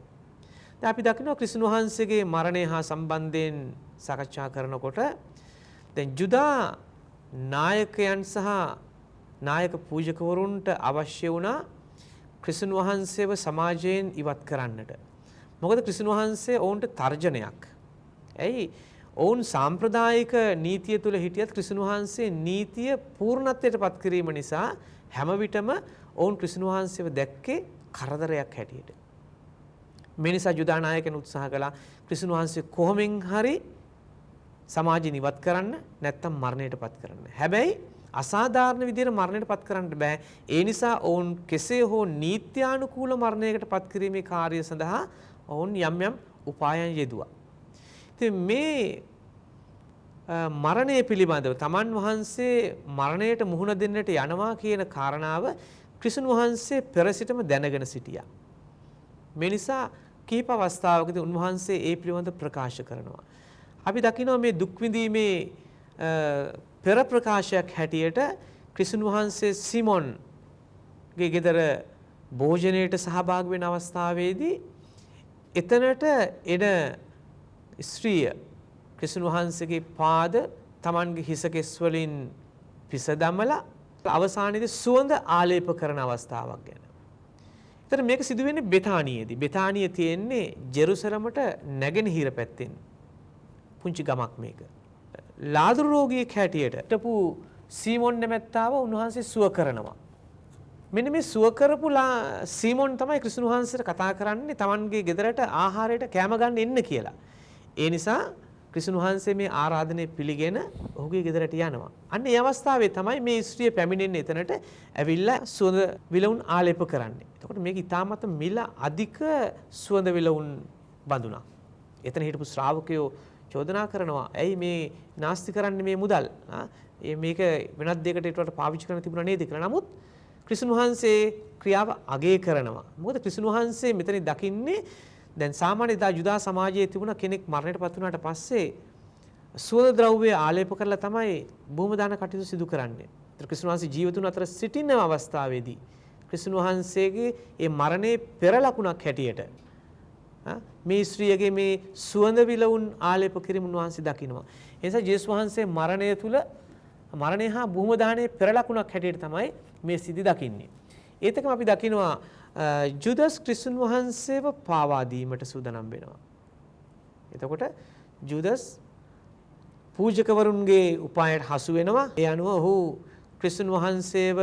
දැන් අපි දකිනවා ක්‍රිස්තුන් වහන්සේගේ මරණය හා සම්බන්ධයෙන් සාකච්ඡා කරනකොට දැන් ජුදා නායකයන් සහ නායක පූජකවරුන්ට අවශ්‍ය වුණා ක්‍රිස්තුන් වහන්සේව සමාජයෙන් ඉවත් කරන්නට. මොකද ක්‍රිස්තුන් වහන්සේ ඔවුන්ට තර්ජනයක්. ඇයි? ඔවුන් සාම්ප්‍රදායික නීතිය තුල හිටියත් ක්‍රිස්තුන් වහන්සේ නීතිය පූර්ණත්වයට පත් කිරීම නිසා හැම විටම ඔවුන් ක්‍රිස්තුන් වහන්සේව දැක්කේ කරදරයක් හැටියට. මේ නිසා ජුදා නායකයන් උත්සාහ කළා ක්‍රිස්තුන් වහන්සේ කොහොමින් හරි සමාජයෙන් ඉවත් කරන්න නැත්නම් මරණයට පත් කරන්න. හැබැයි අසාධාරණ විදිහට මරණයට පත් කරන්න බෑ. ඒ නිසා ඔවුන් කෙසේ හෝ නීත්‍යානුකූල මරණයකට පත් කිරීමේ කාර්යය සඳහා ඔවුන් යම් යම් උපායන් යෙදුවා. ඉතින් මේ මරණය පිළිබඳව තමන් වහන්සේ මරණයට මුහුණ දෙන්නට යනවා කියන කාරණාව ක්‍රිස්තුන් වහන්සේ පෙර සිටම දැනගෙන සිටියා. මේ නිසා කීප අවස්ථාවකදී උන්වහන්සේ ඒ පිළිබඳ ප්‍රකාශ කරනවා. අපි දකිනවා මේ දුක් විඳීමේ පෙර ප්‍රකාශයක් හැටියට ක්‍රිස්තුන් වහන්සේ සිමොන්ගේ ගෙදර භෝජනයට සහභාගී වෙන අවස්ථාවේදී එතනට එන ස්ත්‍රිය ක්‍රිස්තුන් වහන්සේගේ පාද Tamanගේ හිසකෙස් වලින් පිස දමලා අවසානයේදී සුවඳ ආලේප කරන අවස්ථාවක් ගැන. ඒතර මේක සිදු වෙන්නේ බෙතානියේදී. බෙතානිය තියෙන්නේ ජෙරුසලමට නැගෙනහිර පැත්තෙන්. පුංචි ගමක් මේක. ලාදුරු රෝගියෙක් හැටියට හිටපු සීමොන් නැමැත්තාව උන්වහන්සේ සුව කරනවා. මෙන්න මේ සුව කරපු සීමොන් තමයි ක්‍රිස්තුන් වහන්සේට කතා කරන්නේ Tamanගේ ගෙදරට ආහාරයට කැම ගන්න එන්න කියලා. ඒ නිසා ක්‍රිස්තුන් වහන්සේ මේ ආරාධනය පිළිගෙන ඔහුගේ ගෙදරට යනවා. අන්න ඒ අවස්ථාවේ තමයි මේ ස්ත්‍රිය පැමිණෙන්නේ එතනට ඇවිල්ලා සුවඳ විලවුන් ආලේප කරන්නේ. එතකොට මේක ඊටාමත් මිල අධික සුවඳ විලවුන් බඳුනක්. එතන හිටපු ශ්‍රාවකයෝ චෝදනා කරනවා ඇයි මේ නාස්ති කරන්නේ මේ මුදල්? මේක වෙනත් දෙයකට ඊට පාවිච්චි කරන්න තිබුණා නේද කියලා. නමුත් ක්‍රිස්තුන් වහන්සේ ක්‍රියාව අගය කරනවා. මොකද ක්‍රිස්තුන් වහන්සේ මෙතන දකින්නේ දැන් සාමාන්‍ය යුදා සමාජයේ තිබුණ කෙනෙක් මරණයට පත් වුණාට පස්සේ සුවඳ ද්‍රව්‍ය ආලේප කරලා තමයි භූම දාන කටයුතු සිදු කරන්නේ. ඒතර ක්‍රිස්තුන් වහන්සේ ජීවිතුන් අතර සිටින අවස්ථාවේදී ක්‍රිස්තුන් වහන්සේගේ ඒ මරණයේ පෙර ලකුණක් හැටියට මේ ස්ත්‍රියගේ මේ සුවඳ විලවුන් ආලේප කිරීම උන්වහන්සේ දකිනවා. ඒ නිසා ජේසුස් වහන්සේ මරණය තුල මරණය හා භූම දානයේ පෙර ලකුණක් හැටියට තමයි මේ සිද්ධි දකින්නේ. ඒතකම අපි දකිනවා ජුදස් ක්‍රිස්තුන් වහන්සේව පාවා දීමට සූදානම් වෙනවා. එතකොට ජුදස් පූජකවරුන්ගේ උපායට හසු වෙනවා. ඒ අනුව ඔහු ක්‍රිස්තුන් වහන්සේව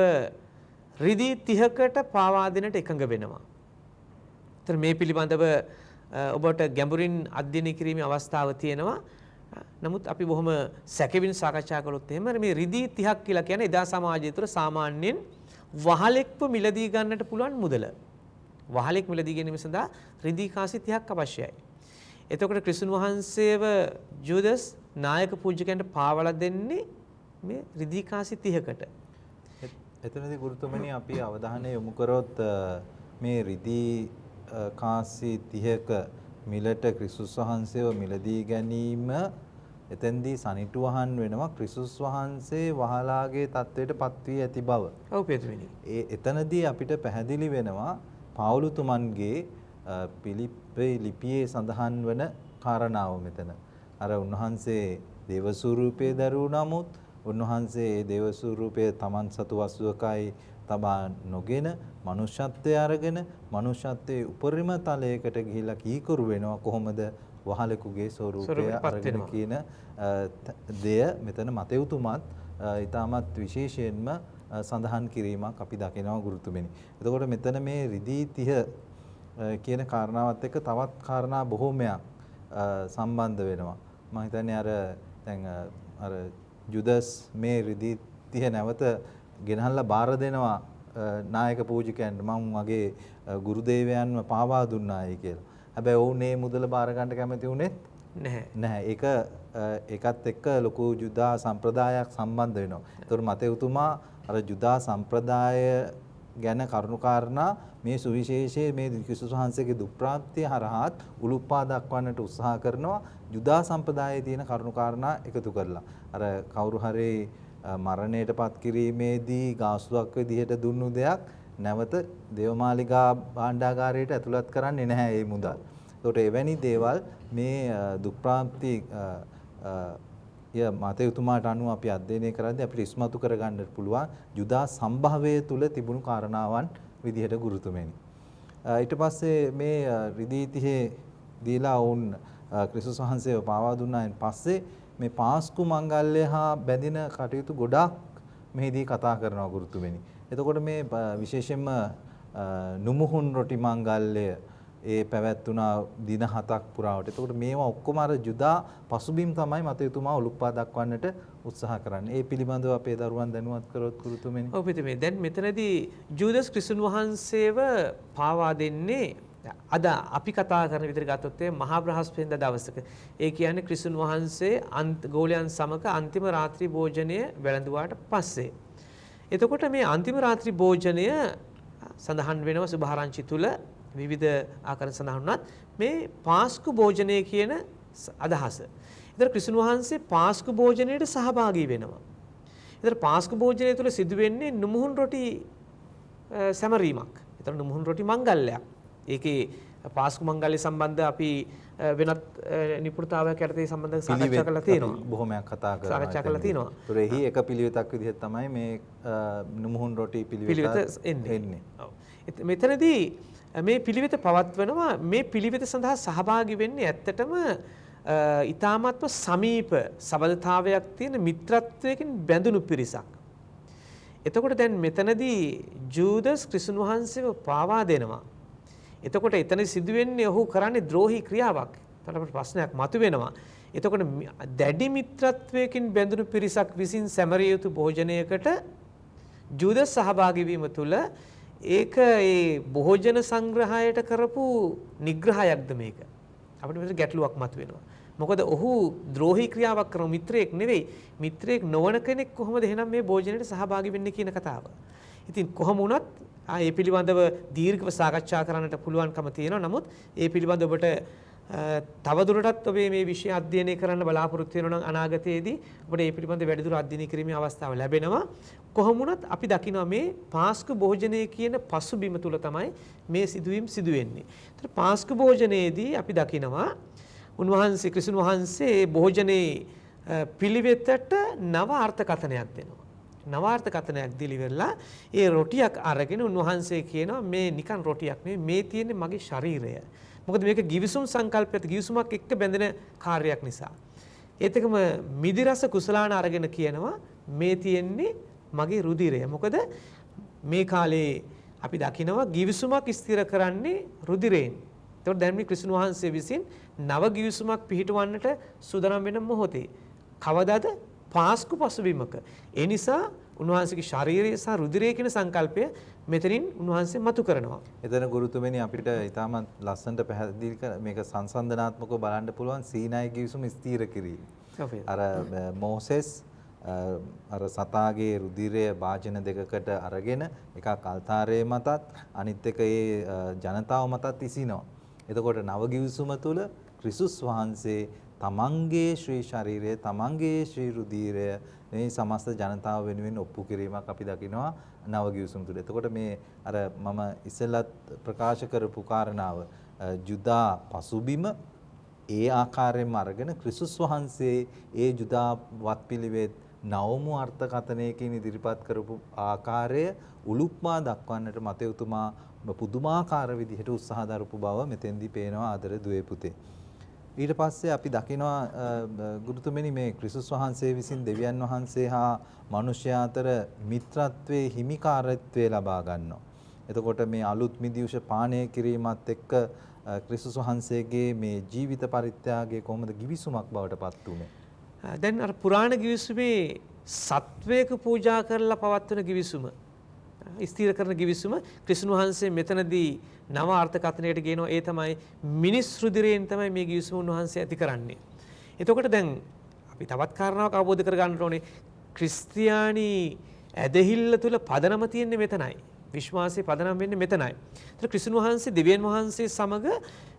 රිදී 30කට පාවා දෙන්නට එකඟ වෙනවා. ඒතර මේ පිළිබඳව ඔබට ගැඹුරින් අධ්‍යයනය කිරීමේ අවස්ථාව තියෙනවා. නමුත් අපි බොහොම සැකෙමින් සාකච්ඡා කළොත් එහෙම මේ රිදී 30ක් කියලා කියන්නේ එදා සමාජය තුළ සාමාන්‍යයෙන් වහලෙක්ව මිලදී ගන්නට පුළුවන් මුදල. වහලෙක් මිලදී ගැනීම සඳහා රිදී කාසි 30ක් අවශ්‍යයි. එතකොට ක්‍රිස්තුන් වහන්සේව ජූදස් නායක පූජකයන්ට පාවලා දෙන්නේ මේ රිදී කාසි 30කට. එතනදී ගුරුතුමනි අපි අවධානය යොමු කරොත් මේ රිදී කාසි 30ක මිලට ක්‍රිස්තුස් වහන්සේව මිලදී ගැනීම එතෙන්දී සනිටුවහන් වෙනවා ක්‍රිස්තුස් වහන්සේ වහලාගේ තත්වයට පත්වී ඇති බව. ඔව් පෙතුමිනි. එතනදී අපිට පැහැදිලි වෙනවා පාවුලුතුමන්ගේ පිලිප්පේ ලිපියේ සඳහන් වන කාරණාව මෙතන. අර උන්වහන්සේ දේව ස්වරූපයේ දරූ නමුත් උන්වහන්සේ ඒ දේව ස්වරූපයේ Taman සතු වස්තුවකයි තබා නොගෙන මනුෂ්‍යත්වයේ අරගෙන මනුෂ්‍යත්වයේ උපරිම තලයකට ගිහිලා කීකරු වෙනවා කොහොමද වහලෙකුගේ ස්වරූපය අරගෙන කියන දෙය මෙතන මතයුතුමත් ඊටමත් විශේෂයෙන්ම සඳහන් කිරීමක් අපි දකිනවා ගුරුතුමනි. එතකොට මෙතන මේ රිදී 30 කියන කාරණාවත් එක්ක තවත් කාරණා බොහෝමයක් සම්බන්ධ වෙනවා. මම හිතන්නේ අර ජුදස් මේ රිදී 30 නැවත ගෙනහල්ලා බාර දෙනවා නායක පූජකයන්ට මම මගේ ගුරු දේවයන්ව පාවා දුන්නායි කියලා. හැබැයි ඔවුන් මේ මුදල බාර ගන්න කැමති වුණෙත් නැහැ. ඒකත් එක්ක ලොකු ජුදා සම්ප්‍රදායක් සම්බන්ධ වෙනවා. ඒතකොට මතයුතුමා අර ජුදා සම්ප්‍රදාය ගැන කරුණාකාරණා මේ සුවිශේෂයේ මේ ක්‍රිස්තුස් වහන්සේගේ දුප්‍රාප්තිය හරහාත් උලුප්පා දක්වන්නට උත්සාහ කරනවා ජුදා සම්ප්‍රදායේ තියෙන කරුණාකාරණා එකතු කරලා. අර කවුරු හරි මරණයටපත් කිරීමේදී ගාස්තුවක් විදිහට දුන්නු දෙයක් නැවත දේවමාලිගා භාණ්ඩාගාරයට ඇතුළත් කරන්නේ නැහැ මේ මුදල්. ඒකට එවැනි දේවල් මේ දුක්ප්‍රාප්ති මතයුතුමාට අනුව අපි අධ්‍යයනය කරද්දී අපිට ඉස්මතු කරගන්න පුළුවන් ජුදා සම්භවය තුල තිබුණු කාරණාවන් විදිහට ගුරුතුමනි. ඊට පස්සේ මේ රිදී 30 දීලා වුන් ක්‍රිස්තුස් වහන්සේව පාවා දුන්නායින් පස්සේ මේ පාස්කු මංගල්‍ය හා බැඳින කටයුතු ගොඩාක් මෙහිදී කතා කරනවා ගුරුතුමනි. එතකොට මේ විශේෂයෙන්ම නුමුහුන් රොටි මංගල්‍ය ඒ පැවැත්ුණා දින 7ක් පුරාවට. එතකොට මේවා ඔක්කොම අර ජුදා පසුබිම් තමයි මතයුතුමා උලුප්පා දක්වන්නට උත්සාහ කරන්නේ. ඒ පිළිබඳව අපේ දරුවන් දැනුවත් කරොත් ගුරුතුමනි. ඔව් පිටුමේ. දැන් මෙතනදී ජූදස් ක්‍රිස්තුන් වහන්සේව පාවා දෙන්නේ අද අපි කතා කරන විදිහට ගත්තොත් මහා බ්‍රහස්පතින්දා දවසක. ඒ කියන්නේ ක්‍රිස්තුන් වහන්සේ ගෝලයන් සමග අන්තිම රාත්‍රී භෝජනය වැළඳුවාට පස්සේ. එතකොට මේ අන්තිම රාත්‍රී භෝජනය සඳහන් වෙනවා සුභාරංචි තුල විවිධ ආකාර සඳහන් වුණත් මේ පාස්කු භෝජනය කියන අදහස. ඒතර ක්‍රිස්තුන් වහන්සේ පාස්කු භෝජනයට සහභාගී වෙනවා. ඒතර පාස්කු භෝජනය තුළ සිදුවෙන්නේ නුමුහුන් රොටි සැමරීමක්. ඒතර නුමුහුන් රොටි මංගල්‍යයක්. ඒකේ පාස්කු මංගල්‍ය සම්බන්ධ අපි වෙනත් නිපුණතාවයක් යටතේ සම්බන්ධව සාකච්ඡා කරලා තියෙනවා. බොහොමයක් කතා කරනවා. සාකච්ඡා කරලා තියෙනවා. ඒතර එහි එක පිළිවෙතක් විදිහට තමයි මේ නුමුහුන් රොටි පිළිවෙත එන්නේ. ඔව්. මෙතනදී මේ පිළිවෙත පවත්වනවා. මේ පිළිවෙත සඳහා සහභාගී වෙන්නේ ඇත්තටම ඊ타මත්ව සමීප සබඳතාවයක් තියෙන මිත්‍රත්වයකින් බැඳුණු පිරිසක්. එතකොට දැන් මෙතනදී ජූදස් ක්‍රිස්තුන් වහන්සේව පාවා දෙනවා. එතකොට එතන සිදුවෙන්නේ ඔහු කරන්නේ ද්‍රෝහී ක්‍රියාවක්. එතකොට ප්‍රශ්නයක් මතුවෙනවා. එතකොට දැඩි මිත්‍රත්වයකින් බැඳුණු පිරිසක් විසින් සැමරිය යුතු භෝජනයකට ජූදස් සහභාගී වීම තුළ ඒක ඒ භෝජන සංග්‍රහයට කරපු නිග්‍රහයක්ද මේක? අපිට මෙතන ගැටලුවක් මතුවෙනවා. මොකද ඔහු ද්‍රෝහී ක්‍රියාවක් කරන මිත්‍රයෙක් නෙවෙයි. මිත්‍රයෙක් නොවන කෙනෙක් කොහොමද එහෙනම් මේ භෝජනයට සහභාගී වෙන්නේ කියන කතාව. ඉතින් කොහොම වුණත් ඒ පිළිබඳව දීර්ඝව සාකච්ඡා කරන්නට පුළුවන්කම තියෙනවා. නමුත් ඒ පිළිබඳව ඔබට තවදුරටත් ඔබේ මේ විෂය අධ්‍යයනය කරන්න බලාපොරොත්තු වෙනවා නම් අනාගතයේදී ඔබට ඒ පිළිබඳව වැඩිදුර අධ්‍යයනය කිරීමේ අවස්ථාව ලැබෙනවා. කොහොම වුණත් අපි දකිනවා මේ පාස්කු භෝජනය කියන පසුබිම තුල තමයි මේ සිදුවීම් සිදු වෙන්නේ. ඒතර පාස්කු භෝජනයේදී අපි දකිනවා උන්වහන්සේ ක්‍රිස්තුන් වහන්සේ භෝජනේ පිළිවෙතට නව අර්ථකථනයක් දෙනවා. නවාර්ථකථනයක් දිලිවෙලා ඒ රොටියක් අරගෙන උන්වහන්සේ කියනවා මේ නිකන් රොටියක් නෙවෙයි මේ තියෙන්නේ මගේ ශරීරය. මොකද මේක givisum සංකල්පයත් givisumක් එක්ක බැඳෙන කාර්යයක් නිසා. ඒත් එකම මිදි රස කුසලාන අරගෙන කියනවා මේ තියෙන්නේ මගේ රුධිරය. මොකද මේ කාලේ අපි දකිනවා givisumක් ස්ථිර කරන්නේ රුධිරයෙන්. ඒතකොට දැන් මේ ක්‍රිස්තුන් වහන්සේ විසින් නව givisumක් පිහිටවන්නට සූදානම් වෙන මොහොතේ කවදාද පාස්කු පසුබිමක. ඒ නිසා උන්වහන්සේගේ ශාරීරික සහ රුධිරය කියන සංකල්පය මෙතනින් උන්වහන්සේ මතු කරනවා. එතන ගුරුතුමනි අපිට ඊටමත් ලස්සනට පැහැදිලි කර මේක සංසන්දනාත්මකව බලන්න පුළුවන් සීනායි givisum ස්ථීර කිරීම. අර මොසෙස් අර සතාගේ රුධිරය වාජන දෙකකට අරගෙන එකක් අල්තාරයේ මතත් අනිත් එක ඒ ජනතාව මතත් ඉසිනවා. එතකොට නව givisum තුල ක්‍රිස්තුස් වහන්සේ තමන්ගේ ශ්‍රී ශරීරය තමන්ගේ ශ්‍රී රුධිරය මේ සමස්ත ජනතාව වෙනුවෙන් ඔප්පු කිරීමක් අපි දකිනවා නව givisum තුළ. එතකොට මේ අර මම ඉස්සෙල්ලත් ප්‍රකාශ කරපු කාරණාව ජුදා පසුබිම ඒ ආකාරයෙන්ම අරගෙන ක්‍රිස්තුස් වහන්සේ ඒ ජුදා වත්පිළිවෙත් නවමු අර්ථකථනයකින් ඉදිරිපත් කරපු ආකාරය උලුප්මා දක්වන්නට මතයුතුමා පුදුමාකාර විදිහට උත්සාහ දරපු බව මෙතෙන්දී පේනවා ආදර දුවේ පුතේ. ඊට පස්සේ අපි දකිනවා ගුරුතුමනි මේ ක්‍රිස්තුස් වහන්සේ විසින් දෙවියන් වහන්සේ හා මිනිසයා අතර මිත්‍රත්වයේ හිමිකාරත්වයේ ලබා ගන්නවා. එතකොට මේ අලුත් මිදිවුෂ පානය කිරීමත් එක්ක ක්‍රිස්තුස් වහන්සේගේ මේ ජීවිත පරිත්‍යාගය කොහොමද givisumක් බවට පත් වුනේ? දැන් අර පුරාණ givisumේ සත්වයක පූජා කරලා පවත්වන givisum ස්ථීර කරන givisum ක්‍රිස්තුන් වහන්සේ මෙතනදී නව අර්ථකථනයට ගේනවා. ඒ තමයි මිනිස් රුධිරයෙන් තමයි මේ givisum උන්වහන්සේ ඇති කරන්නේ. එතකොට දැන් අපි තවත් කාරණාවක් අවබෝධ කර ගන්න ඕනේ. ක්‍රිස්තියානි ඇදහිල්ල තුල පදනම තියෙන්නේ මෙතනයි. විශ්වාසයේ පදනම් වෙන්නේ මෙතනයි. ඒතර ක්‍රිස්තුන් වහන්සේ දෙවියන් වහන්සේ සමග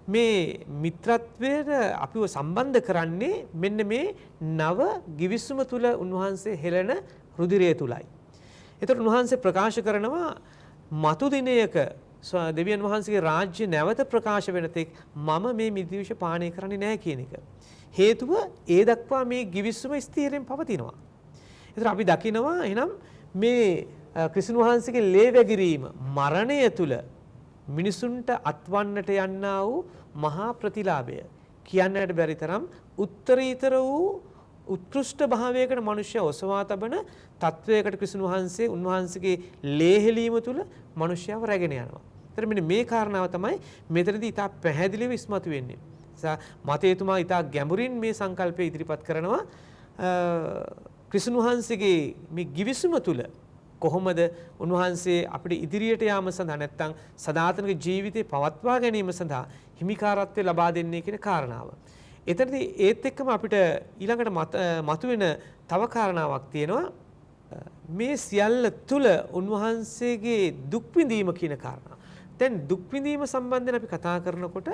මේ මිත්‍රත්වයට අපිව සම්බන්ධ කරන්නේ මෙන්න මේ නව givisum තුල උන්වහන්සේ හෙළන රුධිරය තුලයි. ඒතර උන්වහන්සේ ප්‍රකාශ කරනවා මතු දිනයක දෙවියන් වහන්සේගේ රාජ්‍ය නැවත ප්‍රකාශ වෙන තෙක් මම මේ මිදිවිෂ පානය කරන්නේ නැහැ කියන එක. හේතුව ඒ දක්වා මේ givisum ස්ථිරයෙන් පවතිනවා. ඒතර අපි දකිනවා එහෙනම් මේ ක්‍රිස්තුන් වහන්සේගේ ලේ වැගිරීම මරණය තුල මිනිසුන්ට අත්වන්නට යන්නා වූ මහා ප්‍රතිලාභය කියන්නට බැරි තරම් උත්තරීතර වූ උත්කෘෂ්ඨ භාවයකට මිනිස්සු ඔසවා තබන තත්වයකට ක්‍රිස්තුන් වහන්සේ උන්වහන්සේගේ ලේහෙලීම තුල මිනිස්සුව රැගෙන යනවා. ඒතර මෙන්න මේ කාරණාව තමයි මෙතනදී ඉතා පැහැදිලිව ඉස්මතු වෙන්නේ. මතේතුමා ඉතා ගැඹුරින් මේ සංකල්පය ඉදිරිපත් කරනවා. ක්‍රිස්තුන් වහන්සේගේ මේ givisum තුල කොහොමද උන්වහන්සේ අපිට ඉදිරියට යාම සඳහා නැත්නම් සදාතනික ජීවිතේ පවත්වා ගැනීම සඳහා හිමිකාරත්වය ලබා දෙන්නේ කියන කාරණාව. එතනදී ඒත් එක්කම අපිට ඊළඟට මතුවෙන තව කාරණාවක් තියෙනවා. මේ සියල්ල තුල උන්වහන්සේගේ දුක් විඳීම කියන කාරණා. දැන් දුක් විඳීම සම්බන්ධයෙන් අපි කතා කරනකොට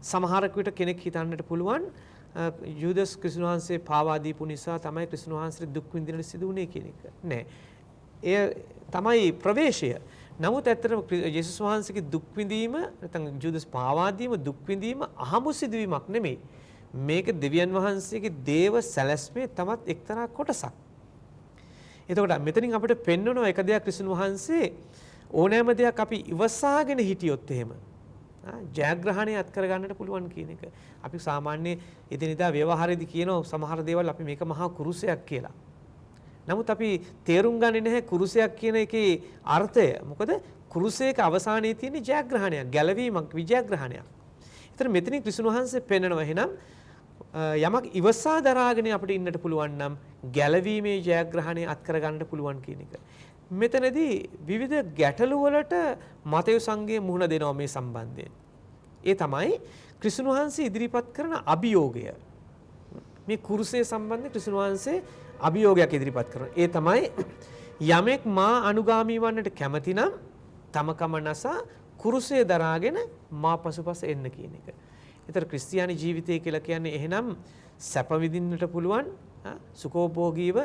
සමහරක් විට කෙනෙක් හිතන්නට පුළුවන් යූදස් ක්‍රිස්තුන් වහන්සේ පාවා දීපු නිසා තමයි ක්‍රිස්තුන් වහන්සේ දුක් විඳින්න සිදු වුණේ කියන එක. නෑ. එය තමයි ප්‍රවේශය. නමුත් ඇත්තටම යේසුස් වහන්සේගේ දුක් විඳීම නැත්නම් යූදස් පාවා දීම දුක් විඳීම අහඹු සිදුවීමක් නෙමෙයි. මේක දෙවියන් වහන්සේගේ දේව සැලැස්මේ තමත් එක්තරා කොටසක්. එතකොට මෙතනින් අපිට පෙන්වනවා එක දෙයක් ක්‍රිස්තුන් වහන්සේ ඕනෑම දෙයක් අපි ඉවසාගෙන හිටියොත් එහෙම ජයග්‍රහණය අත් කර ගන්නට පුළුවන් කියන එක. අපි සාමාන්‍ය එදිනෙදා ව්‍යවහාරයේදී කියන සමහර දේවල් අපි මේක මහා කුරුසයක් කියලා. නමුත් අපි තේරුම් ගන්නේ නැහැ කුරුසයක් කියන එකේ අර්ථය. මොකද කුරුසයක අවසානයේ තියෙන ජයග්‍රහණයක්, ගැලවීමක්, විජයග්‍රහණයක්. ඒතර මෙතනින් ක්‍රිස්තුන් වහන්සේ පෙන්වනවා එහෙනම් යමක් ඉවසා දරාගෙන අපිට ඉන්නට පුළුවන් නම් ගැලවීමේ ජයග්‍රහණය අත් කර ගන්නට පුළුවන් කියන එක. මෙතනදී විවිධ ගැටලු වලට මතෙව් සංඝය මුහුණ දෙනවා මේ සම්බන්ධයෙන්. ඒ තමයි ක්‍රිස්තුන් වහන්සේ ඉදිරිපත් කරන අභියෝගය. මේ කුරුසය සම්බන්ධයෙන් ක්‍රිස්තුන් වහන්සේ අභියෝගයක් ඉදිරිපත් කරනවා. ඒ තමයි යමෙක් මා අනුගාමී වන්නට කැමති නම් තමකම නසා කුරුසය දරාගෙන මා පසුපස එන්න කියන එක. ඒතර ක්‍රිස්තියානි ජීවිතය කියලා කියන්නේ එහෙනම් සැප විඳින්නට පුළුවන් සුඛෝභෝගීව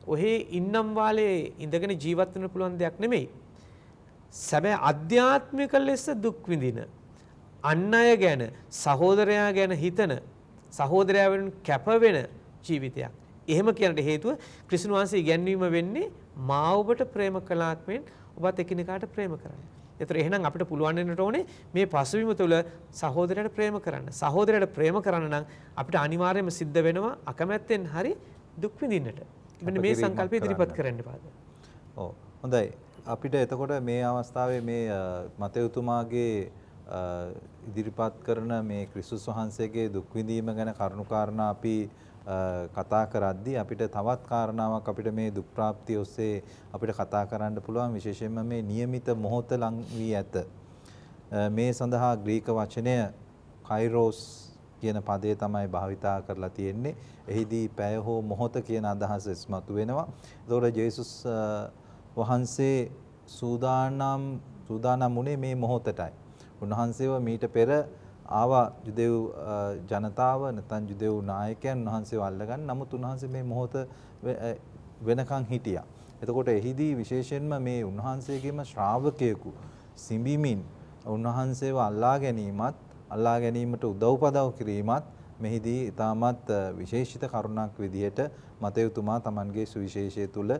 ඔහේ ඉන්නම් වාලේ ඉඳගෙන ජීවත් වෙන්න පුළුවන් දෙයක් නෙමෙයි. සැබෑ අධ්‍යාත්මික ලෙස දුක් විඳින අන් අය ගැන සහෝදරයා ගැන හිතන සහෝදරයා වෙනුවෙන් කැප වෙන ජීවිතයක්. එහෙම කියන්නට හේතුව ක්‍රිස්තුන් වහන්සේ ඉගැන්වීම වෙන්නේ මා ඔබට ප්‍රේම කළාක් මෙන් ඔබත් එකිනෙකාට ප්‍රේම කරන්න. ඒතර එහෙනම් අපිට පුළුවන් වෙන්නට ඕනේ මේ පසුබිම තුළ සහෝදරයට ප්‍රේම කරන්න. සහෝදරයට ප්‍රේම කරන්න නම් අපිට අනිවාර්යයෙන්ම සිද්ධ වෙනවා අකමැත්තෙන් හරි දුක් විඳින්නට. මෙන්න මේ සංකල්පය ඉදිරිපත් කරන්න පාද. ඔව් හොඳයි. අපිට එතකොට මේ අවස්ථාවේ මේ මතෙව්තුමාගේ ඉදිරිපත් කරන මේ ක්‍රිස්තුස් වහන්සේගේ දුක් විඳීම ගැන කරුණාකාරණා අපි කතා කරද්දී අපිට තවත් කාරණාවක් අපිට මේ දුක් ප්‍රාප්තිය ඔස්සේ අපිට කතා කරන්න පුළුවන් විශේෂයෙන්ම මේ નિયમિત මොහොත ලං වී ඇත. මේ සඳහා ග්‍රීක වචනය කයිරෝස් කියන පදේ තමයි භාවිතා කරලා තියෙන්නේ. එහිදී පැය හෝ මොහොත කියන අදහස ඉස්මතු වෙනවා. ඒතකොට ජේසුස් වහන්සේ සූදානම් වුණේ මේ මොහොතටයි. උන්වහන්සේව මීට පෙර ආවා යුදෙව් ජනතාව නැත්නම් යුදෙව් නායකයන් උන්වහන්සේව අල්ලගන්න. නමුත් උන්වහන්සේ මේ මොහොත වෙනකන් හිටියා. එතකොට එහිදී විශේෂයෙන්ම මේ උන්වහන්සේගේම ශ්‍රාවකයෙකු සිඹිමින් උන්වහන්සේව අල්ලා ගැනීමට උදව්පදව් කිරීමත් මෙහිදී ඊටමත් විශේෂිත කරුණක් විදිහට මතෙව්තුමා Tamanගේ සුවිශේෂය තුල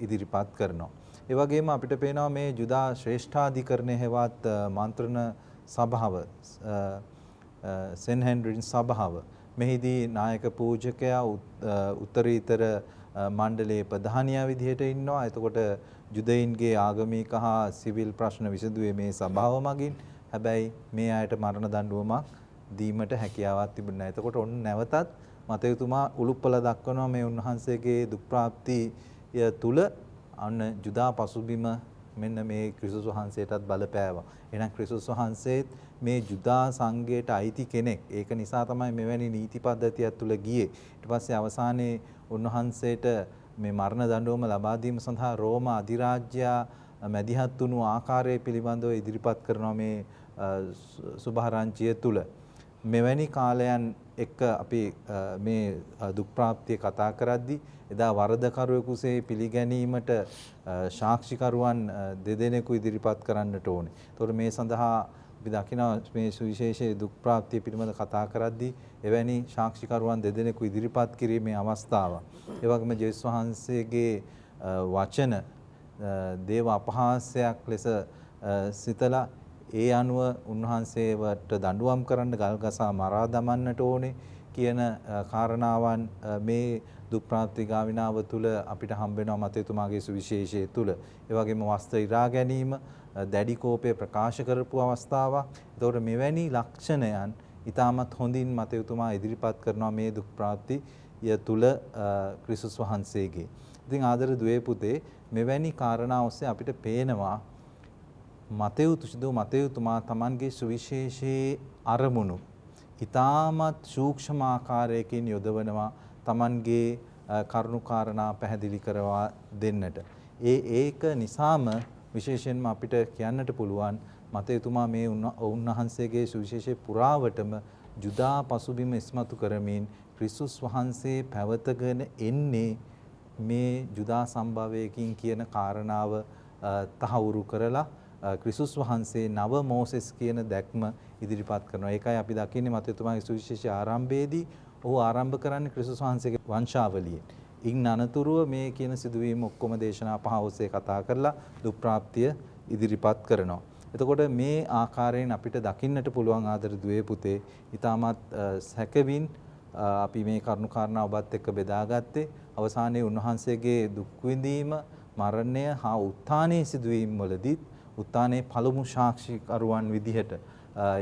ඉදිරිපත් කරනවා. ඒ වගේම අපිට පේනවා මේ ජුදා ශ්‍රේෂ්ඨාධිකරණය හෙවත් මන්ත්‍රණ සභාව සෙන්හෙන්රින් සභාව මෙහිදී නායක පූජකයා උත්තරීතර මණ්ඩලයේ ප්‍රධානියා විදිහට ඉන්නවා. එතකොට ජුදයින්ගේ ආගමික හා සිවිල් ප්‍රශ්න විසඳුවේ මේ සභාව මගින්. හැබැයි මේ අයට මරණ දඬුවමක් දීමට හැකියාවක් තිබුණේ නැහැ. එතකොට ඔන්න නැවතත් මතෙව්තුමා උලුප්පල දක්වනවා මේ උන්වහන්සේගේ දුක් ප්‍රාප්තිය තුල අන්න ජුදා පසුබිම මෙන්න මේ ක්‍රිස්තුස් වහන්සේටත් බලපෑවා. එහෙනම් ක්‍රිස්තුස් වහන්සේත් මේ ජුදා සංඝයට අයිති කෙනෙක්. ඒක නිසා තමයි මෙවැනි නීති පද්ධතියක් තුල ගියේ. ඊට පස්සේ අවසානයේ උන්වහන්සේට මේ මරණ දඬුවම ලබා දීම සඳහා රෝම අධිරාජ්‍යයා මැදිහත් වුණු ආකාරය පිළිබඳව ඉදිරිපත් කරනවා මේ සුභාරංචිය තුල. මෙවැනි කාලයන් එක්ක අපි මේ දුක් ප්‍රාප්තිය කතා කරද්දී එදා වරදකරුවෙකුසේ පිළිගැනීමට සාක්ෂිකරුවන් දෙදෙනෙකු ඉදිරිපත් කරන්නට ඕනේ. ඒතකොට මේ සඳහා අපි දකිනවා මේ සුවිශේෂී දුක් ප්‍රාප්තිය පිළිබඳ කතා කරද්දී එවැනි සාක්ෂිකරුවන් දෙදෙනෙකු ඉදිරිපත් කිරීමේ අවස්ථාව. ඒ වගේම ජේසුස් වහන්සේගේ වචන දේව අපහාසයක් ලෙස සිතලා ඒ අනුව උන්වහන්සේවට දඬුවම් කරන්න ගල්ගසා මරා දමන්නට ඕනේ කියන කාරණාවන් මේ දුක් ප්‍රාප්ති ගාවිනාව තුළ අපිට හම්බ වෙනවා මතෙතුමාගේ සුවිශේෂයේ තුළ. ඒ වගේම වස්ත්‍ර ඉරා ගැනීම, දැඩි කෝපය ප්‍රකාශ කරපු අවස්ථාවක්. ඒතකොට මෙවැනි ලක්ෂණයන් ඊටමත් හොඳින් මතෙතුමා ඉදිරිපත් කරනවා මේ දුක් ප්‍රාප්තිය තුළ ක්‍රිස්තුස් වහන්සේගේ. ඉතින් ආදර දුවේ පුතේ මෙවැනි කාරණා ඔස්සේ අපිට පේනවා මතෙව්තුමා Tamanගේ සුවිශේෂයේ අරමුණු ඊටමත් සූක්ෂම ආකාරයකින් යොදවනවා Tamanගේ කරුණාකාරණා පැහැදිලි කරවා දෙන්නට. ඒක නිසාම විශේෂයෙන්ම අපිට කියන්නට පුළුවන් මතයතුමා මේ උන්වහන්සේගේ සුවිශේෂයේ පුරාවටම ජුදා පසුබිම ඉස්මතු කරමින් ක්‍රිස්තුස් වහන්සේ පැවතගෙන එන්නේ මේ ජුදා සම්භවයකින් කියන කාරණාව තහවුරු කරලා ක්‍රිස්තුස් වහන්සේ නව මෝසෙස් කියන දැක්ම ඉදිරිපත් කරනවා. ඒකයි අපි දකින්නේ මතයතුමාගේ සුවිශේෂ ආරම්භයේදී ඔහු ආරම්භ කරන්නේ ක්‍රිස්තුස් වහන්සේගේ වංශාවලියෙන්. ඉන් අනතුරුව මේ කියන සිදුවීම් ඔක්කොම දේශනා පහ ඔස්සේ කතා කරලා දුප්‍රාප්තිය ඉදිරිපත් කරනවා. එතකොට මේ ආකාරයෙන් අපිට දකින්නට පුළුවන් ආදර දුවේ පුතේ ඊටමත් සැකවින් අපි මේ කරුණු කාරණා ඔබත් එක්ක බෙදාගත්තේ අවසානයේ උන්වහන්සේගේ දුක් විඳීම මරණය හා උත්ථානයේ සිදුවීම් වලදී උත්ථානයේ පළමු සාක්ෂිකරුවන් විදිහට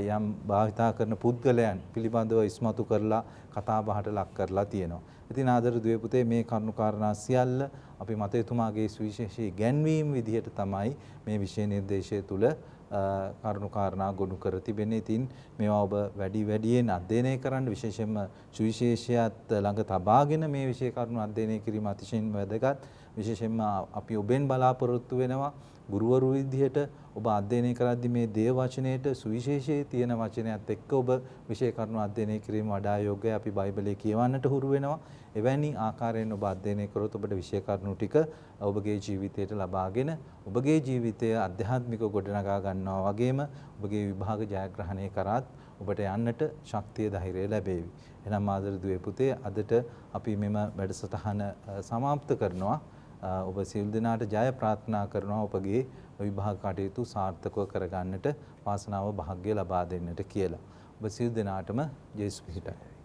යම් භාවිතා කරන පුද්ගලයන් පිළිබඳව ඉස්මතු කරලා කතා බහට ලක් කරලා තියෙනවා. ඉතින් ආදර දුවේ පුතේ මේ කරුණු කාරණා සියල්ල අපි මතයතුමාගේ සුවිශේෂී ගැන්වීම් විදිහට තමයි මේ විෂය නිර්දේශය තුල කරුණු කාරණා ගොනු කර තිබෙන්නේ. ඉතින් මේවා ඔබ වැඩියෙන් අධ්‍යයනය කරන්න විශේෂයෙන්ම සුවිශේෂයත් ළඟ තබාගෙන මේ විෂය කරුණු අධ්‍යයනය කිරීම අතිශයින් වැදගත්. විශේෂයෙන්ම අපි ඔබෙන් බලාපොරොත්තු වෙනවා ගුරුවරු විදිහට ඔබ අධ්‍යයනය කරද්දී මේ දේව වචනයේට සුවිශේෂයේ තියෙන වචනයත් එක්ක ඔබ විෂය කරුණු අධ්‍යයනය කිරීම වඩා යෝග්‍යයි. අපි බයිබලයේ කියවන්නට හුරු වෙනවා. එවැනි ආකාරයෙන් ඔබ අධ්‍යයනය කරොත් ඔබට විෂය කරුණු ටික ඔබගේ ජීවිතයට ලබාගෙන ඔබගේ ජීවිතය අධ්‍යාත්මිකව ගොඩනගා ගන්නවා වගේම ඔබගේ විභාග ජයග්‍රහණය කරත් ඔබට යන්නට ශක්තිය ධෛර්යය ලැබේවි. එහෙනම් ආදර දුවේ පුතේ අදට අපි මෙම වැඩසටහන සමාප්ත කරනවා. ඔබ සියලු දෙනාට ජය ප්‍රාර්ථනා කරනවා ඔබගේ විභාග කටයුතු සාර්ථකව කරගන්නට වාසනාව භාග්‍ය ලබා දෙන්නට කියලා. ඔබ සියලු දෙනාටම ජේසුස් පිහිටයි.